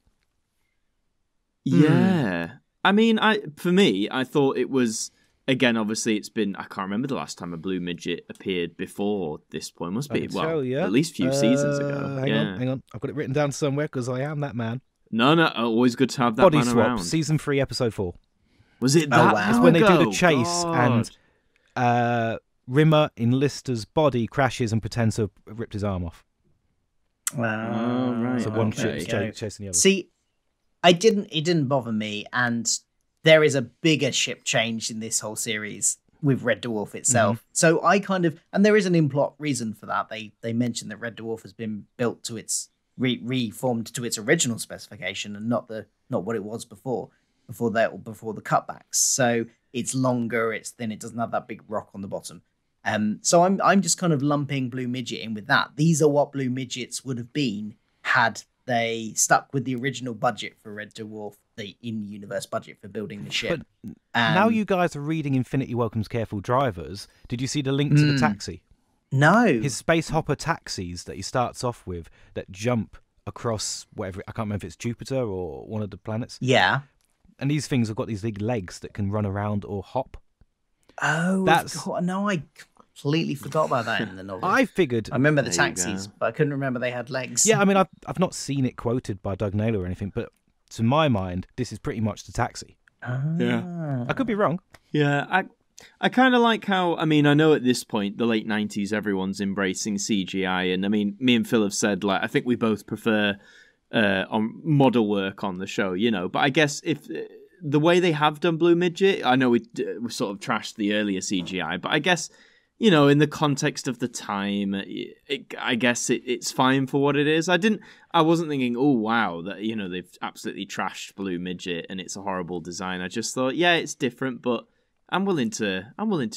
Yeah, I mean, for me, I thought it was. Again, obviously, it's been... I can't remember the last time a Blue Midget appeared before this point. Must be, at least a few seasons ago. Hang on. I've got it written down somewhere because I am that man. No, always good to have that Body man Swap, around. Season 3, Episode 4. Was it that? wow. It's when they do the ago? chase and Rimmer in Lister's body crashes and pretends to have ripped his arm off. Wow. Oh, right. So one Okay. ship's chasing the other. See, it didn't bother me, and there is a bigger ship change in this whole series with Red Dwarf itself. Mm-hmm. So I kind of, and there is an in-plot reason for that. They mentioned that Red Dwarf has been built to its reformed to its original specification and not what it was before the cutbacks. So it's longer, it's thin, it doesn't have that big rock on the bottom. So I'm just kind of lumping Blue Midget in with that. These are what Blue Midgets would have been had they stuck with the original budget for Red Dwarf, the in-universe budget for building the ship. But now you guys are reading Infinity Welcomes Careful Drivers. Did you see the link to the taxi? No. His space hopper taxis that he starts off with that jump across whatever, I can't remember if it's Jupiter or one of the planets. Yeah. And these things have got these big legs that can run around or hop. Oh, That's... no, I completely forgot about that in the novel. I figured... I remember the taxis, but I couldn't remember they had legs. Yeah, I mean, I've not seen it quoted by Doug Naylor or anything, but to my mind, this is pretty much the taxi. Yeah. I could be wrong. Yeah, I kind of like how, I mean, I know at this point, the late 90s, everyone's embracing CGI, and I mean, me and Phil have said, like, I think we both prefer on model work on the show, but I guess if the way they have done Blue Midget, I know we sort of trashed the earlier CGI, but I guess, you know, in the context of the time, I guess it's fine for what it is. I wasn't thinking, oh wow, that, you know, they've absolutely trashed Blue Midget and it's a horrible design. I just thought, yeah, it's different, but I'm willing to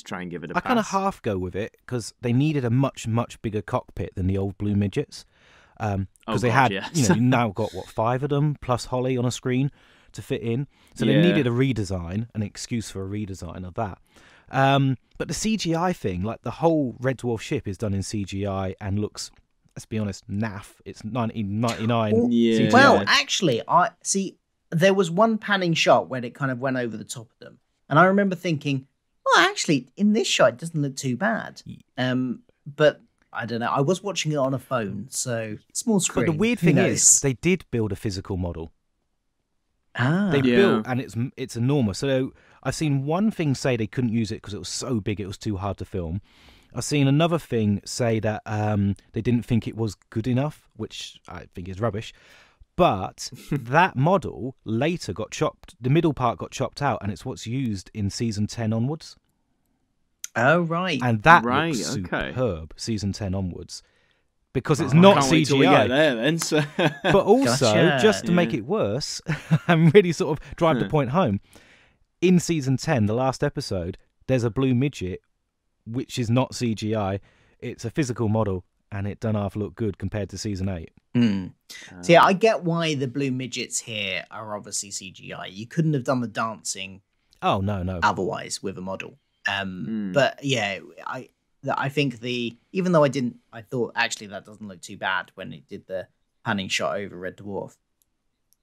try and give it a pass. I kind of half go with it because they needed a much bigger cockpit than the old Blue Midgets. Because they had, yes. you now got 5 of them plus Holly on a screen to fit in, so they needed a redesign, an excuse for a redesign of that. But the CGI thing, like the whole Red Dwarf ship is done in CGI and looks, let's be honest, naff. It's 1999 CGI. Well, actually, I see there was one panning shot when it kind of went over the top of them, and I remember thinking, well, actually, in this shot, it doesn't look too bad. But I don't know. I was watching it on a phone, so small screen. But the weird thing is, they did build a physical model. They built, and it's enormous. So I've seen one thing say they couldn't use it because it was so big, it was too hard to film. I've seen another thing say that they didn't think it was good enough, which I think is rubbish. But that model later got chopped. The middle part got chopped out, and it's what's used in season 10 onwards. Oh, right. And that looks superb, season 10 onwards. Because it's not CGI. Wait till we get there, then. So. But also, just to make it worse, and really sort of drive the point home, in season 10, the last episode, there's a Blue Midget, which is not CGI. It's a physical model, and it done half look good compared to season 8. So yeah, I get why the Blue Midgets here are obviously CGI. You couldn't have done the dancing otherwise with a model. But yeah, I think even though I thought actually that doesn't look too bad when it did the panning shot over Red Dwarf.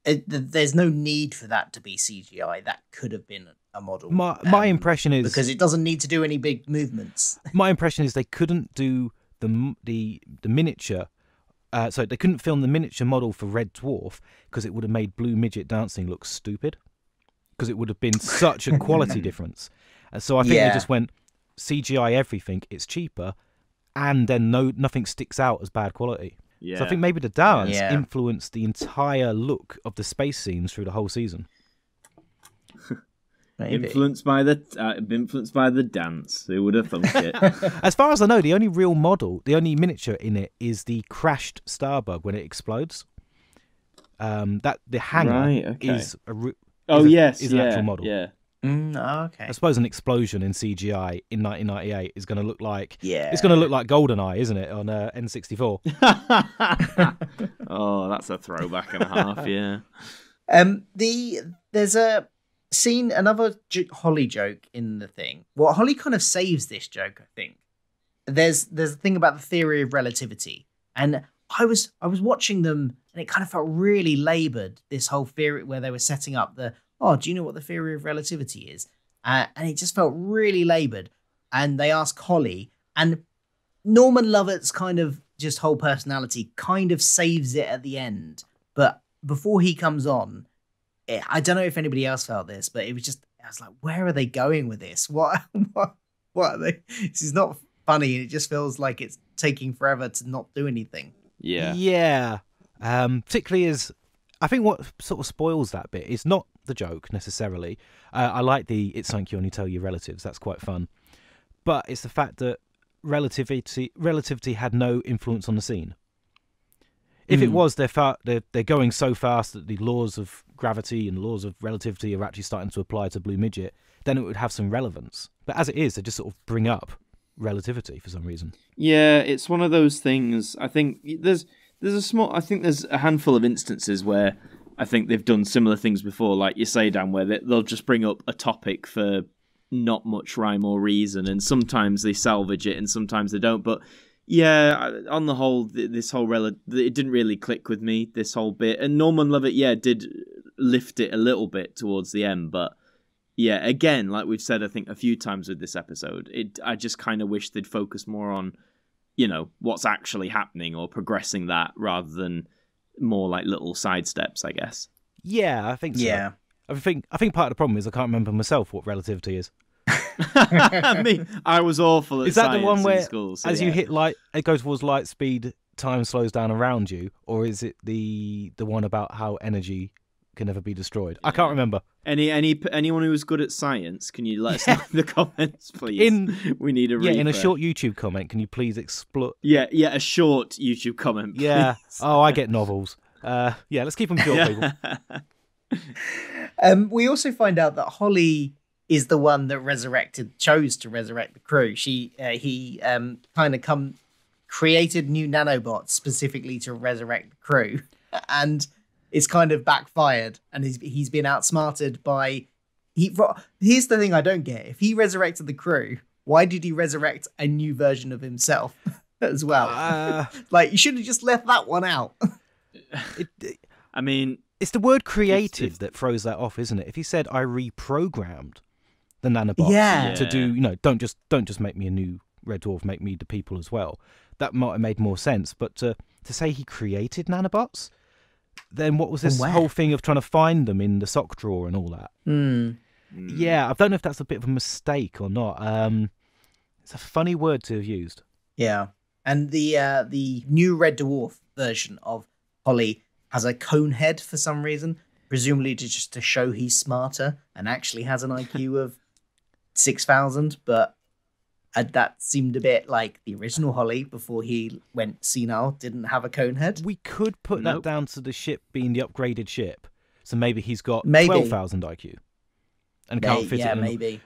There's no need for that to be CGI. That could have been a model. My impression is, because it doesn't need to do any big movements. My impression is they couldn't do the miniature. So they couldn't film the miniature model for Red Dwarf because it would have made Blue Midget dancing look stupid. Because it would have been such a quality difference. And so I think they just went CGI everything. It's cheaper, and then nothing sticks out as bad quality. Yeah. So I think maybe the dance influenced the entire look of the space scenes through the whole season. Influenced by the dance. Who would have thunk it? As far as I know, the only real model, the only miniature in it is the crashed Starbug when it explodes. That the hangar is an actual model. Yeah. Okay. I suppose an explosion in CGI in 1998 is going to look like it's going to look like GoldenEye, isn't it, on N64? Oh, that's a throwback and a half. Yeah. There's a scene, another Holly joke in the thing. Well, Holly kind of saves this joke, I think. There's a thing about the theory of relativity, and I was watching them, and it kind of felt really laboured. This whole theory where they were setting up do you know what the theory of relativity is? And it just felt really laboured. And they asked Holly, and Norman Lovett's kind of just whole personality kind of saves it at the end. But before he comes on, I don't know if anybody else felt this, but it was just, I was like, where are they going with this? What are they? This is not funny. And it just feels like it's taking forever to not do anything. Yeah. Yeah. Particularly as, I think what sort of spoils that bit is not the joke necessarily. I like it's something you only tell your relatives. That's quite fun. But it's the fact that relativity had no influence on the scene. If it was they're going so fast that the laws of gravity and laws of relativity are actually starting to apply to Blue Midget, then it would have some relevance. But as it is, they just sort of bring up relativity for some reason. Yeah, it's one of those things. I think there's a handful of instances where I think they've done similar things before, like you say, Dan, where they'll just bring up a topic for not much rhyme or reason, and sometimes they salvage it and sometimes they don't. But yeah, on the whole, this whole it didn't really click with me, this whole bit. And Norman Lovett, did lift it a little bit towards the end, but yeah, again, like we've said, I think a few times with this episode, I just kind of wish they'd focus more on, what's actually happening or progressing that rather than more like little side steps, I guess. Yeah, I think so. Yeah. I think part of the problem is I can't remember myself what relativity is. I was awful at Is that the science one where in school, so as you hit light, it goes towards light speed, time slows down around you, or is it the one about how energy can never be destroyed. I can't remember. Anyone who's good at science, can you let us know in the comments, please? We need a refresh. in a short YouTube comment, can you please explore? Yeah, a short YouTube comment, please. Yeah. Oh, I get novels. Let's keep them short, people. We also find out that Holly is the one that chose to resurrect the crew. He kind of created new nanobots specifically to resurrect the crew, and it's kind of backfired. And he's been outsmarted by. Here's the thing I don't get: if he resurrected the crew, why did he resurrect a new version of himself as well? You should have just left that one out. I mean, it's the word creative that throws that off, isn't it? If he said I reprogrammed the nanobots to do, don't just make me a new Red Dwarf, make me the people as well. That might have made more sense. But to say he created nanobots, then what was this whole thing of trying to find them in the sock drawer and all that? Yeah, I don't know if that's a bit of a mistake or not. It's a funny word to have used. Yeah, and the new Red Dwarf version of Holly has a cone head for some reason, presumably just to show he's smarter and actually has an IQ of 6,000, but that seemed a bit like the original Holly before he went senile, didn't have a cone head. We could put that down to the ship being the upgraded ship, so maybe he's got 12,000 IQ and can't fit it in. Maybe.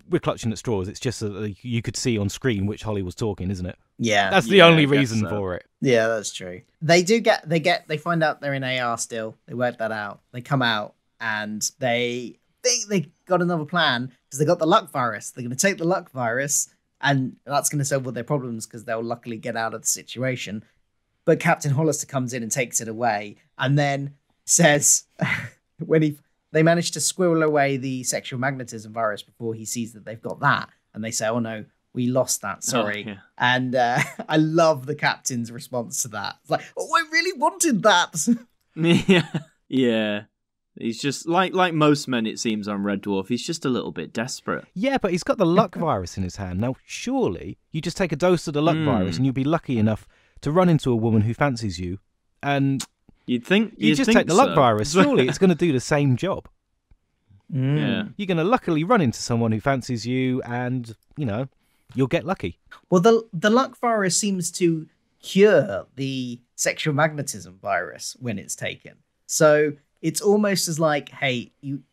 We're clutching at straws. It's just that you could see on screen which Holly was talking, isn't it? Yeah, that's the only reason for it. Yeah, that's true. They find out they're in AR still. They work that out. They come out and they think they got another plan because they got the luck virus. They're going to take the luck virus, and that's going to solve all their problems because they'll luckily get out of the situation. But Captain Hollister comes in and takes it away, and then says they manage to squirrel away the sexual magnetism virus before he sees that they've got that, and they say, "Oh no, we lost that. Sorry." Oh, yeah. And I love the captain's response to that. It's like, "Oh, I really wanted that." Yeah. He's just like most men, it seems, on Red Dwarf. He's just a little bit desperate. Yeah, but he's got the luck virus in his hand. Now, surely you just take a dose of the luck virus and you'll be lucky enough to run into a woman who fancies you, and you'd think you just take the luck virus. Surely it's going to do the same job. Yeah, you're going to luckily run into someone who fancies you, and you'll get lucky. Well, the luck virus seems to cure the sexual magnetism virus when it's taken. So it's almost as like, hey, you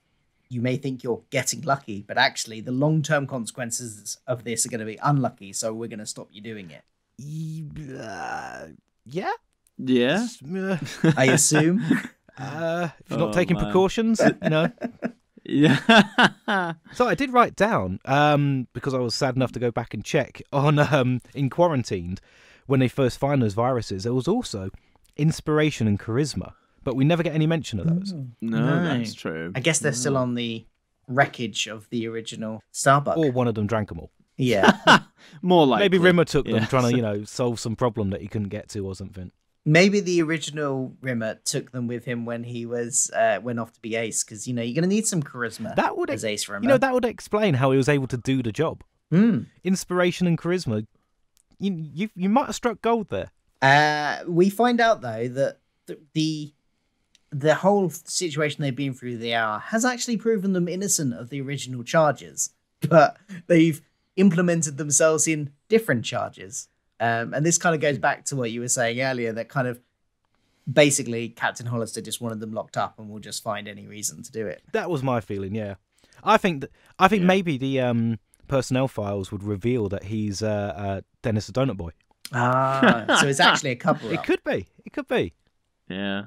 may think you're getting lucky, but actually the long-term consequences of this are going to be unlucky, so we're going to stop you doing it. Yeah. I assume. If you're not taking precautions, Yeah. So I did write down, because I was sad enough to go back and check on in Quarantined, when they first find those viruses, there was also inspiration and charisma. But we never get any mention of those. No, that's true. I guess they're still on the wreckage of the original Starbuck. Or one of them drank them all. Yeah. More likely. Maybe Rimmer took them trying to, solve some problem that he couldn't get to or something. Maybe the original Rimmer took them with him when he went off to be Ace, because, you're going to need some charisma as Ace Rimmer. That would explain how he was able to do the job. Inspiration and charisma. You might have struck gold there. We find out, though, that the whole situation they've been through the hour has actually proven them innocent of the original charges, but they've implemented themselves in different charges. And this kind of goes back to what you were saying earlier, that kind of basically Captain Hollister just wanted them locked up and will just find any reason to do it. That was my feeling, yeah. I think maybe the personnel files would reveal that he's Dennis the Donut Boy. So it's actually a couple. It could be. Yeah.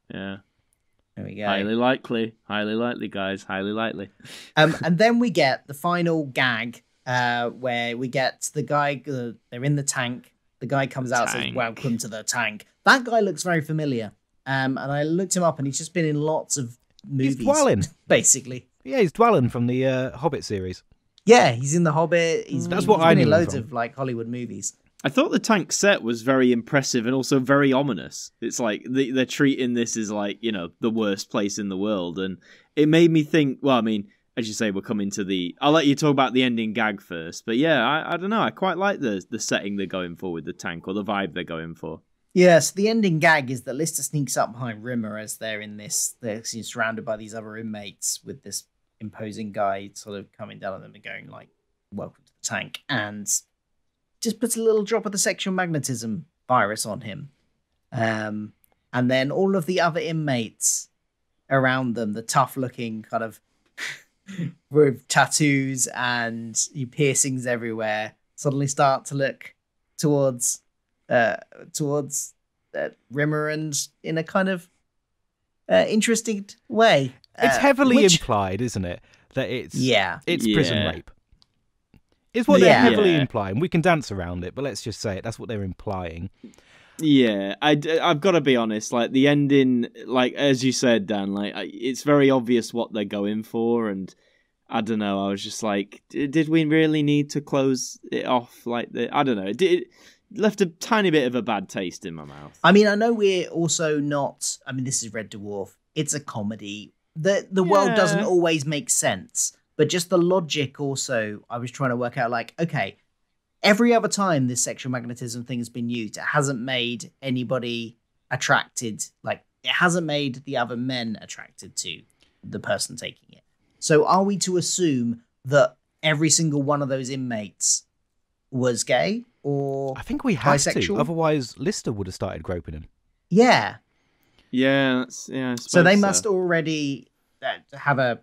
There we go. Highly likely, guys. Highly likely. And then we get the final gag, where we get the guy. They're in the tank. The guy comes out and says, "Welcome to the tank." That guy looks very familiar. And I looked him up, and he's just been in lots of movies. He's Dwellin, basically. Yeah, he's Dwellin from the Hobbit series. Yeah, he's in the Hobbit. That's what I knew in loads from. of Hollywood movies. I thought the tank set was very impressive and also very ominous. It's like they're treating this as the worst place in the world. And it made me think, well, I mean, as you say, we're coming to I'll let you talk about the ending gag first. But yeah, I don't know. I quite like the setting they're going for with the tank, or the vibe they're going for. Yes, the ending gag is that Lister sneaks up behind Rimmer as they're surrounded by these other inmates with this imposing guy sort of coming down on them and going like, "Welcome to the tank," and just puts a little drop of the sexual magnetism virus on him. And then all of the other inmates around them, the tough-looking kind of with tattoos and piercings everywhere, suddenly start to look towards Rimmer and in a kind of interesting way. It's heavily implied, isn't it, that it's prison rape. It's what they're heavily implying. We can dance around it, but let's just say it. That's what they're implying. Yeah, I've got to be honest. Like the ending, like as you said, Dan, like it's very obvious what they're going for, and I don't know. I was just like, did we really need to close it off like that? I don't know. It left a tiny bit of a bad taste in my mouth. I mean, I know we're also not. I mean, this is Red Dwarf. It's a comedy. The world doesn't always make sense, but just the logic. Also, I was trying to work out like, okay. Every other time this sexual magnetism thing has been used, it hasn't made anybody attracted. Like, it hasn't made the other men attracted to the person taking it. So are we to assume that every single one of those inmates was gay or I think we have bisexual? to. Otherwise, Lister would have started groping him. Yeah. Yeah. So they must already have a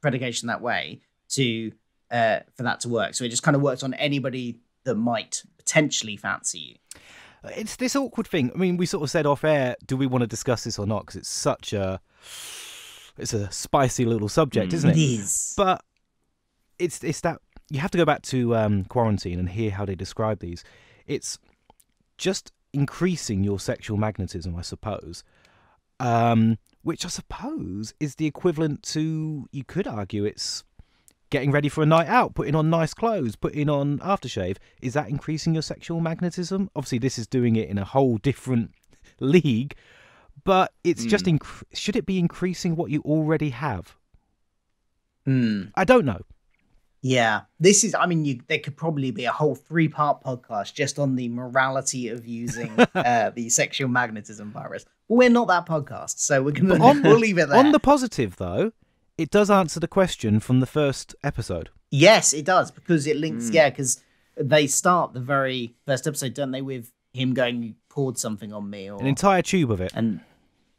predication that way to... for that to work. So it just kind of works on anybody that might potentially fancy you. It's this awkward thing. I mean, we sort of said off air, do we want to discuss this or not? Because it's such a spicy little subject, isn't it? It is. But it's that you have to go back to Quarantine and hear how they describe these. It's just increasing your sexual magnetism, I suppose. Which I suppose is the equivalent to, you could argue it's getting ready for a night out, putting on nice clothes, putting on aftershave. Is that increasing your sexual magnetism? Obviously, this is doing it in a whole different league, but it's just, should it be increasing what you already have? I don't know. Yeah, this is, I mean, there could probably be a whole 3-part podcast just on the morality of using the sexual magnetism virus. But we're not that podcast, so we'll leave it there. On the positive, though, it does answer the question from the first episode. Yes, it does, because it links, because they start the very first episode, don't they, with him going, "You poured something on me." Or an entire tube of it. An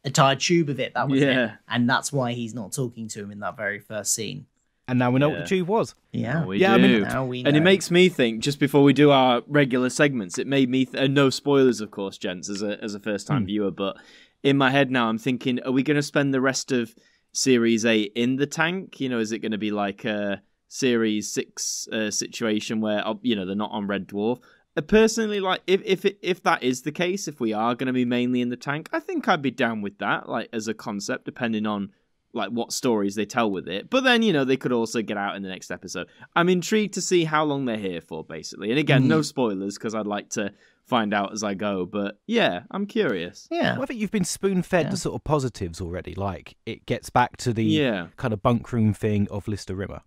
entire tube of it, that was it. And that's why he's not talking to him in that very first scene. And now we know what the tube was. Yeah. We do. I mean, now we know. And it makes me think, just before we do our regular segments, it made me, no spoilers, of course, gents, as a first-time viewer, but in my head now, I'm thinking, are we going to spend the rest of Series 8 in the tank? You know, is it going to be like a Series 6 situation where, you know, they're not on Red Dwarf? Personally, like, if that is the case, if we are going to be mainly in the tank, I think I'd be down with that, like, as a concept, depending on, like, what stories they tell with it. But then, you know, they could also get out in the next episode. I'm intrigued to see how long they're here for, basically. And again, no spoilers, because I'd like to find out as I go, but yeah, I'm curious. Yeah. Well, I think you've been spoon-fed the sort of positives already. Like, it gets back to the kind of bunk room thing of Lister Rimmer,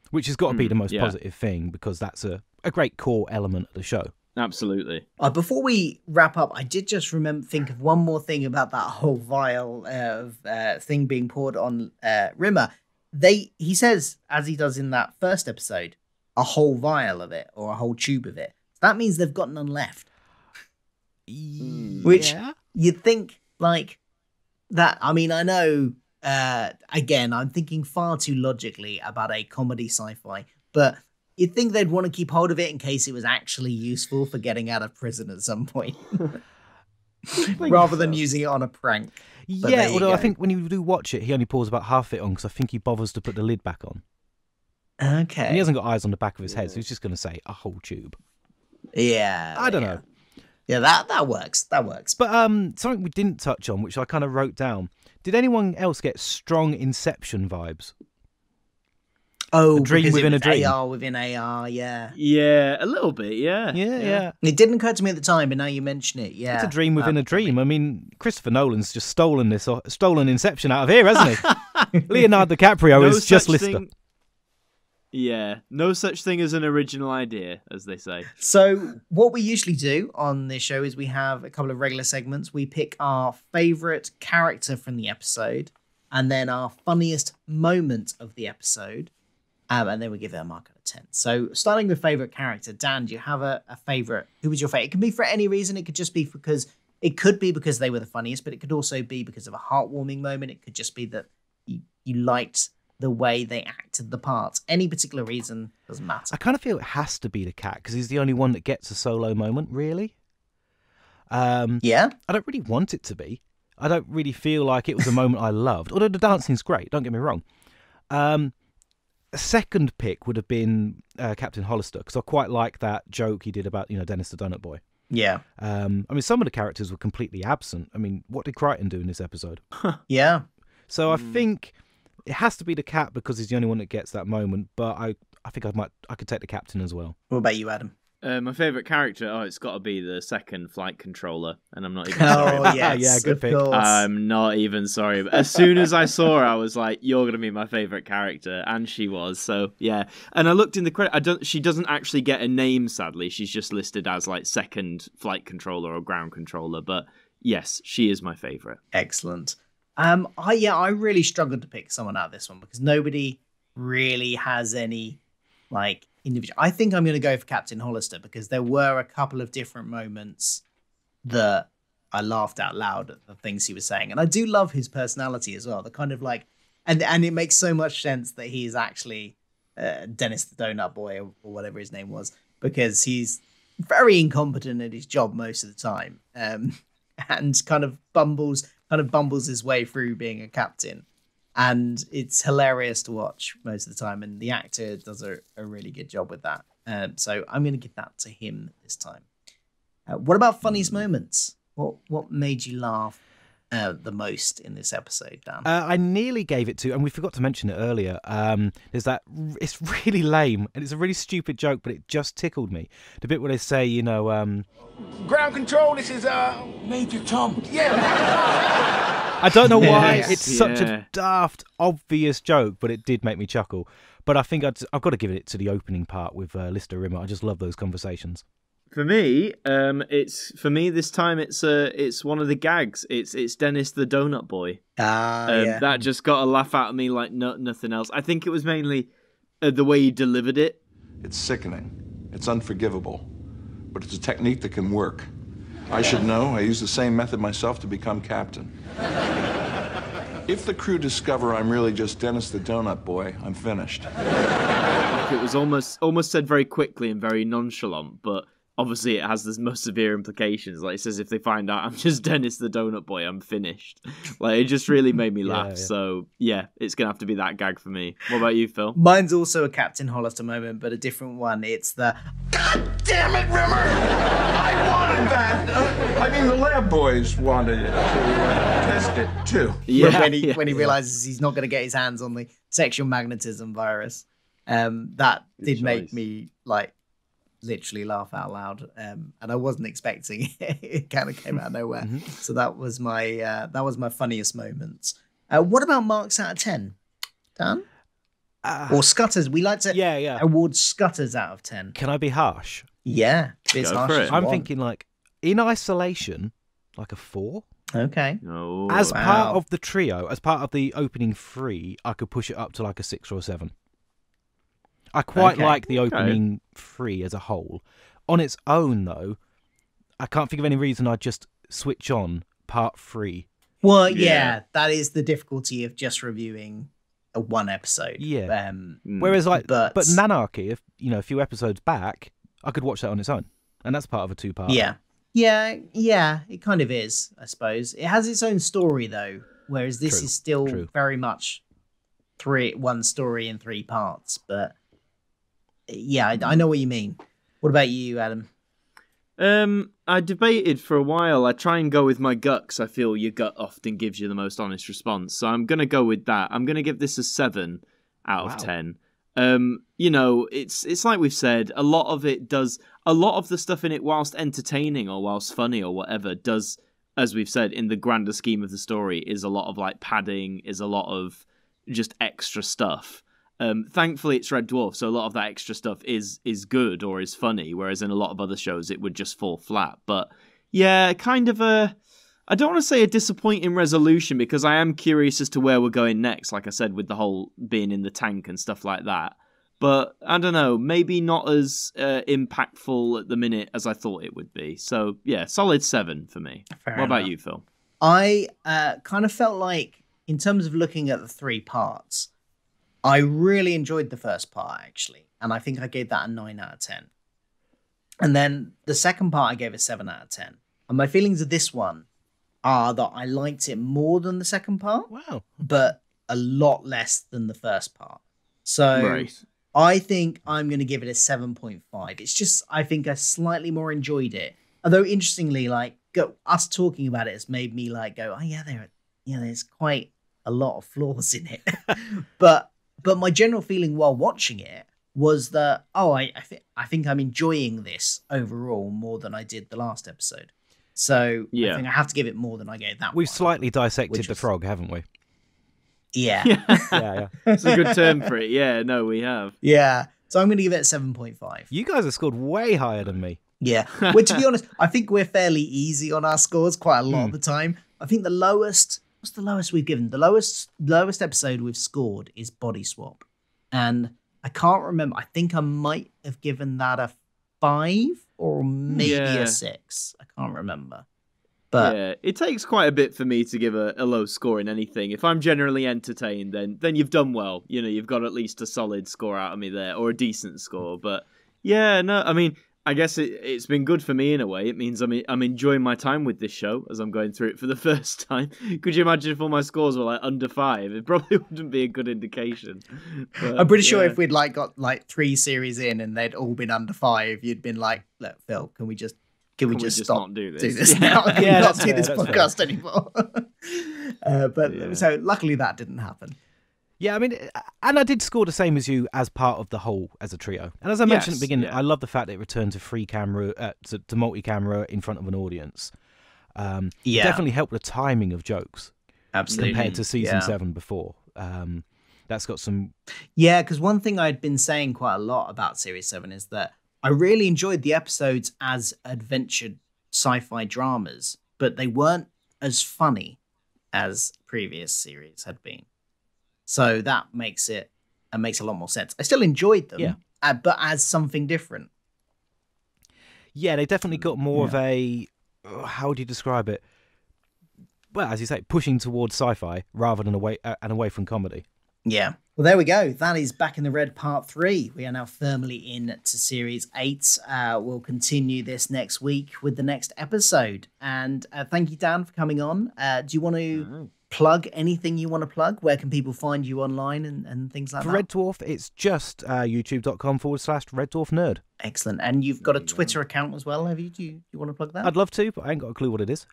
which has got to be the most positive thing, because that's a great core element of the show. Absolutely. Before we wrap up, I did just think of one more thing about that whole vial of thing being poured on Rimmer. He says, as he does in that first episode, a whole vial of it, or a whole tube of it. That means they've got none left. Which you'd think, like, that. I mean, I know, again, I'm thinking far too logically about a comedy sci-fi, but you'd think they'd want to keep hold of it in case it was actually useful for getting out of prison at some point. Rather than using it on a prank. Yeah, although I think when you do watch it, he only pours about half it on, because I think he bothers to put the lid back on. Okay. And he hasn't got eyes on the back of his head, so he's just going to say a whole tube. Yeah. I don't know. Yeah, that works. That works. But something we didn't touch on, which I kind of wrote down. Did anyone else get strong Inception vibes? Oh, a dream within a dream. AR within AR, yeah. Yeah, a little bit, yeah. Yeah. It didn't occur to me at the time, but now you mention it, yeah. It's a dream within a dream. I mean, Christopher Nolan's just stolen Inception out of here, hasn't he? Leonardo DiCaprio is just Lister. Yeah, no such thing as an original idea, as they say. So what we usually do on this show is we have a couple of regular segments. We pick our favorite character from the episode and then our funniest moment of the episode. And then we give it a mark out of 10. So starting with favorite character, Dan, do you have a favorite? Who was your favorite? It can be for any reason. It could just be because they were the funniest, but it could also be because of a heartwarming moment. It could just be that you liked the way they acted the parts. Any particular reason doesn't matter. I kind of feel it has to be the cat because he's the only one that gets a solo moment, really. Yeah? I don't really want it to be. I don't really feel like it was a moment I loved. Although the dancing's great, don't get me wrong. A second pick would have been Captain Hollister because I quite like that joke he did about Dennis the Donut Boy. Yeah. I mean, some of the characters were completely absent. I mean, what did Crichton do in this episode? Yeah. So I think it has to be the cat because he's the only one that gets that moment. But I think I could take the captain as well. What about you, Adam? My favourite character, it's got to be the second flight controller, and I'm not even sorry. Oh, yes, yeah, good pick. I'm not even sorry. But as soon as I saw her, I was like, you're going to be my favourite character, and she was, so yeah. And I looked in the credit, she doesn't actually get a name, sadly. She's just listed as like second flight controller or ground controller, but yes, she is my favourite. Excellent. I really struggled to pick someone out of this one because nobody really has any like individual. I think I'm going to go for Captain Hollister because there were a couple of different moments that I laughed out loud at the things he was saying, and I do love his personality as well. The kind of like, and it makes so much sense that he is actually Dennis the Donut Boy or whatever his name was, because he's very incompetent at his job most of the time, and kind of bumbles his way through being a captain. And it's hilarious to watch most of the time, and the actor does a really good job with that. So I'm going to give that to him this time. What about funniest moments? What made you laugh the most in this episode, Dan? I nearly gave it to, and we forgot to mention it earlier. There's that. It's really lame, and it's a really stupid joke, but it just tickled me. The bit where they say, Ground control, this is Major Tom. Yeah. I don't know why Yes, it's such a daft, obvious joke, but it did make me chuckle. But I think I've got to give it to the opening part with Lister Rimmer. I just love those conversations. For me, this time it's one of the gags. It's Dennis the Donut Boy. Yeah. That just got a laugh out of me like nothing else. I think it was mainly the way he delivered it. It's sickening. It's unforgivable. But it's a technique that can work. I should know. I use the same method myself to become captain. If the crew discover I'm really just Dennis the Donut Boy, I'm finished. It was almost said very quickly and very nonchalant, but obviously it has the most severe implications. Like it says, if they find out I'm just Dennis the Donut Boy, I'm finished. Like it just really made me laugh. Yeah. So yeah, it's gonna have to be that gag for me. What about you, Phil? Mine's also a Captain Hollister moment, but a different one. It's the God damn it, Rimmer! I wanted that. I mean, the lab boys wanted it to test it too. when he realizes he's not going to get his hands on the sexual magnetism virus. That did make me like literally laugh out loud, and I wasn't expecting it. It kind of came out of nowhere. So that was my funniest moments. What about marks out of 10, Dan? Or scutters? We like to award scutters out of 10. Can I be harsh? Yeah, Go for it. I'm thinking like in isolation, like a 4. Okay. No. As part of the trio, as part of the opening 3, I could push it up to like a 6 or a 7. I quite like the opening 3 as a whole. On its own, though, I can't think of any reason I'd just switch on part 3. Well, yeah, that is the difficulty of just reviewing a one episode. Yeah. Whereas, like, but Nanarchy, a few episodes back, I could watch that on its own, and that's part of a 2-part. Yeah, it kind of is, I suppose. It has its own story, though, whereas this is still very much one story in 3 parts. But yeah, I know what you mean. What about you, Adam? I debated for a while. I try and go with my gut because I feel your gut often gives you the most honest response. So I'm going to go with that. I'm going to give this a 7 out of 10. It's like we've said, a lot of the stuff in it, whilst entertaining or whilst funny or whatever, does, as we've said, in the grander scheme of the story, is a lot of like padding, is a lot of just extra stuff. Thankfully, it's Red Dwarf, so a lot of that extra stuff is good or is funny, whereas in a lot of other shows it would just fall flat. But yeah, kind of I don't want to say a disappointing resolution, because I am curious as to where we're going next, like I said, with the whole being in the tank and stuff like that. But I don't know, maybe not as impactful at the minute as I thought it would be. So yeah, solid 7 for me. Fair what about enough. you, Phil? I kind of felt like, in terms of looking at the 3 parts, I really enjoyed the first part, actually. And I think I gave that a 9 out of 10. And then the second part, I gave a 7 out of 10. And my feelings of this one are that I liked it more than the second part. Wow. But a lot less than the first part. So Right. I think I'm going to give it a 7.5. It's just, I think I slightly more enjoyed it. Although, interestingly, like, us talking about it has made me like go, oh yeah, there's quite a lot of flaws in it. but my general feeling while watching it was that, I think I'm enjoying this overall more than I did the last episode. So Yeah. I think I have to give it more than I gave that We've one. slightly dissected Which the was- frog, haven't we? Yeah. Yeah. It's a good term for it. Yeah, no, we have. Yeah. So I'm going to give it a 7.5. You guys have scored way higher than me. Yeah. Well, to be honest, I think we're fairly easy on our scores quite a lot of the time. I think the lowest, what's the lowest we've given? The lowest episode we've scored is Body Swap. And I can't remember. I think I might have given that a 5 or maybe Yeah. a 6. I can't remember. But Yeah, it takes quite a bit for me to give a low score in anything. If I'm generally entertained, then you've done well. You know, you've got at least a solid score out of me there, or a decent score. But yeah, no, I mean, I guess it's been good for me in a way. It means I'm enjoying my time with this show as I'm going through it for the first time. Could you imagine if all my scores were like under 5? It probably wouldn't be a good indication. But, I'm pretty sure yeah. if we'd like got like 3 series in and they'd all been under 5, you'd been like, look, Phil, can we just stop not do this? now? Can we Yeah, not that's do fair, this that's fair. podcast anymore? But Yeah. so luckily that didn't happen. Yeah, I mean, and I did score the same as you as part of the whole as a trio. And as I mentioned at the beginning, yeah. I love the fact that it returned to free camera, to multi-camera in front of an audience. Yeah. Definitely helped the timing of jokes Absolutely. compared to season Yeah. 7 before. That's got some. Yeah, because one thing I'd been saying quite a lot about Series 7 is that I really enjoyed the episodes as adventure sci-fi dramas, but they weren't as funny as previous series had been. So that makes a lot more sense. I still enjoyed them, Yeah. but as something different. Yeah, they definitely got more of a. How would you describe it? Well, as you say, pushing towards sci-fi rather than away from comedy. Yeah. Well, there we go. That is Back in the Red Part 3. We are now firmly in to Series 8. We'll continue this next week with the next episode. And thank you, Dan, for coming on. Do you want to plug anything you want to plug? Where can people find you online and things like For that? Red Dwarf, it's just youtube.com/Red Dwarf Nerd. Excellent. And you've got a Twitter account as well, have you? Do you want to plug that? I'd love to, but I ain't got a clue what it is.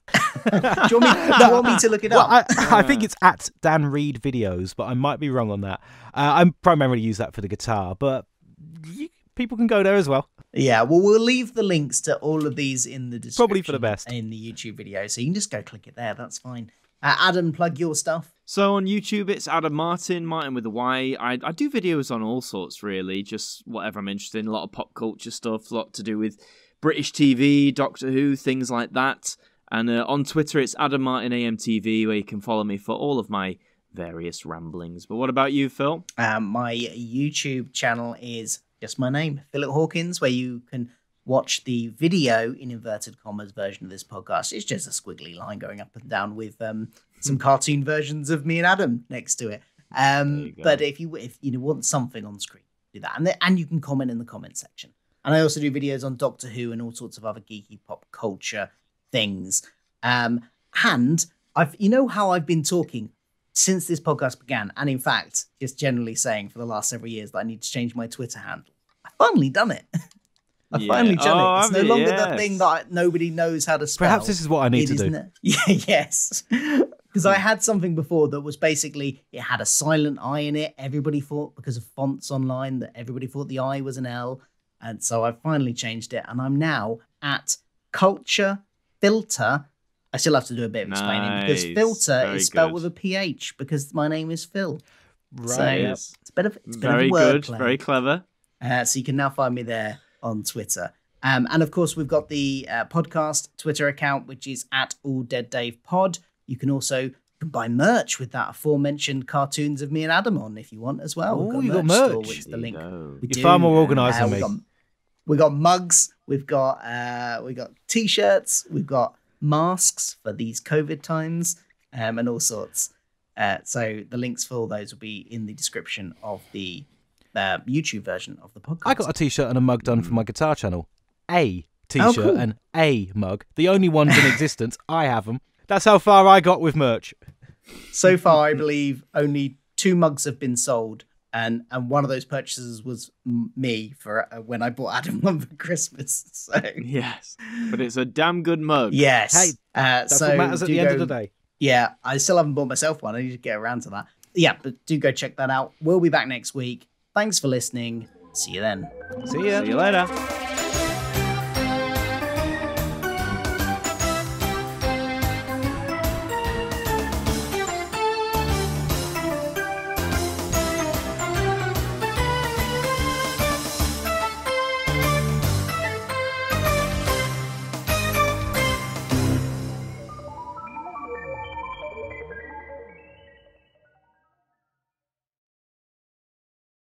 Do you want me to look it Well, up? I think it's at Dan Reed Videos, but I might be wrong on that. I primarily use that for the guitar, but people can go there as well. Yeah, well, we'll leave the links to all of these in the description. Probably for the best. In the YouTube video, so you can just go click it there. That's fine. Adam, plug your stuff. So on YouTube, it's Adam Martyn with a Y. I do videos on all sorts, really, just whatever I'm interested in. A lot of pop culture stuff, a lot to do with British TV, Doctor Who, things like that. And on Twitter, it's Adam Martyn AMTV, where you can follow me for all of my various ramblings. But what about you, Phil? My YouTube channel is just my name, Philip Hawkins, where you can watch the video, in inverted commas, version of this podcast. It's just a squiggly line going up and down with some cartoon versions of me and Adam next to it. But if you want something on screen, do that. And you can comment in the comment section. And I also do videos on Doctor Who and all sorts of other geeky pop culture things. And I've how I've been talking since this podcast began, and in fact, just generally saying for the last several years that I need to change my Twitter handle. I've finally done it. I've finally done it. It's no longer the thing that nobody knows how to spell. Perhaps this is what I need to do. Yeah, yes. Because I had something before that was basically, it had a silent I in it. Everybody thought, because of fonts online, that everybody thought the I was an L. And so I finally changed it. And I'm now at Culture Filter. I still have to do a bit of explaining because Nice. filter Very is spelled good. with a PH because my name is Phil. So Right. it's a bit of Very good, very clever. So you can now find me there on Twitter. And of course, we've got the podcast Twitter account, which is at AllDeadDavePod. You can also buy merch with that aforementioned cartoons of me and Adam on if you want as well. Oh, We've you got store, merch. which is the link. You're far more organised than me. We've got mugs. We've got t-shirts. We've got masks for these COVID times, and all sorts. So the links for all those will be in the description of the YouTube version of the podcast. I got a t-shirt and a mug done for my guitar channel. A t-shirt cool. and a mug. The only ones in existence. I have them. That's how far I got with merch. So far, I believe only 2 mugs have been sold, and one of those purchases was me for when I bought Adam one for Christmas. So Yes, but it's a damn good mug. yes, Hey, that's what matters at the end of the day. Yeah, I still haven't bought myself one. I need to get around to that. Yeah, but do go check that out. We'll be back next week. Thanks for listening. See you then. See ya. See you later.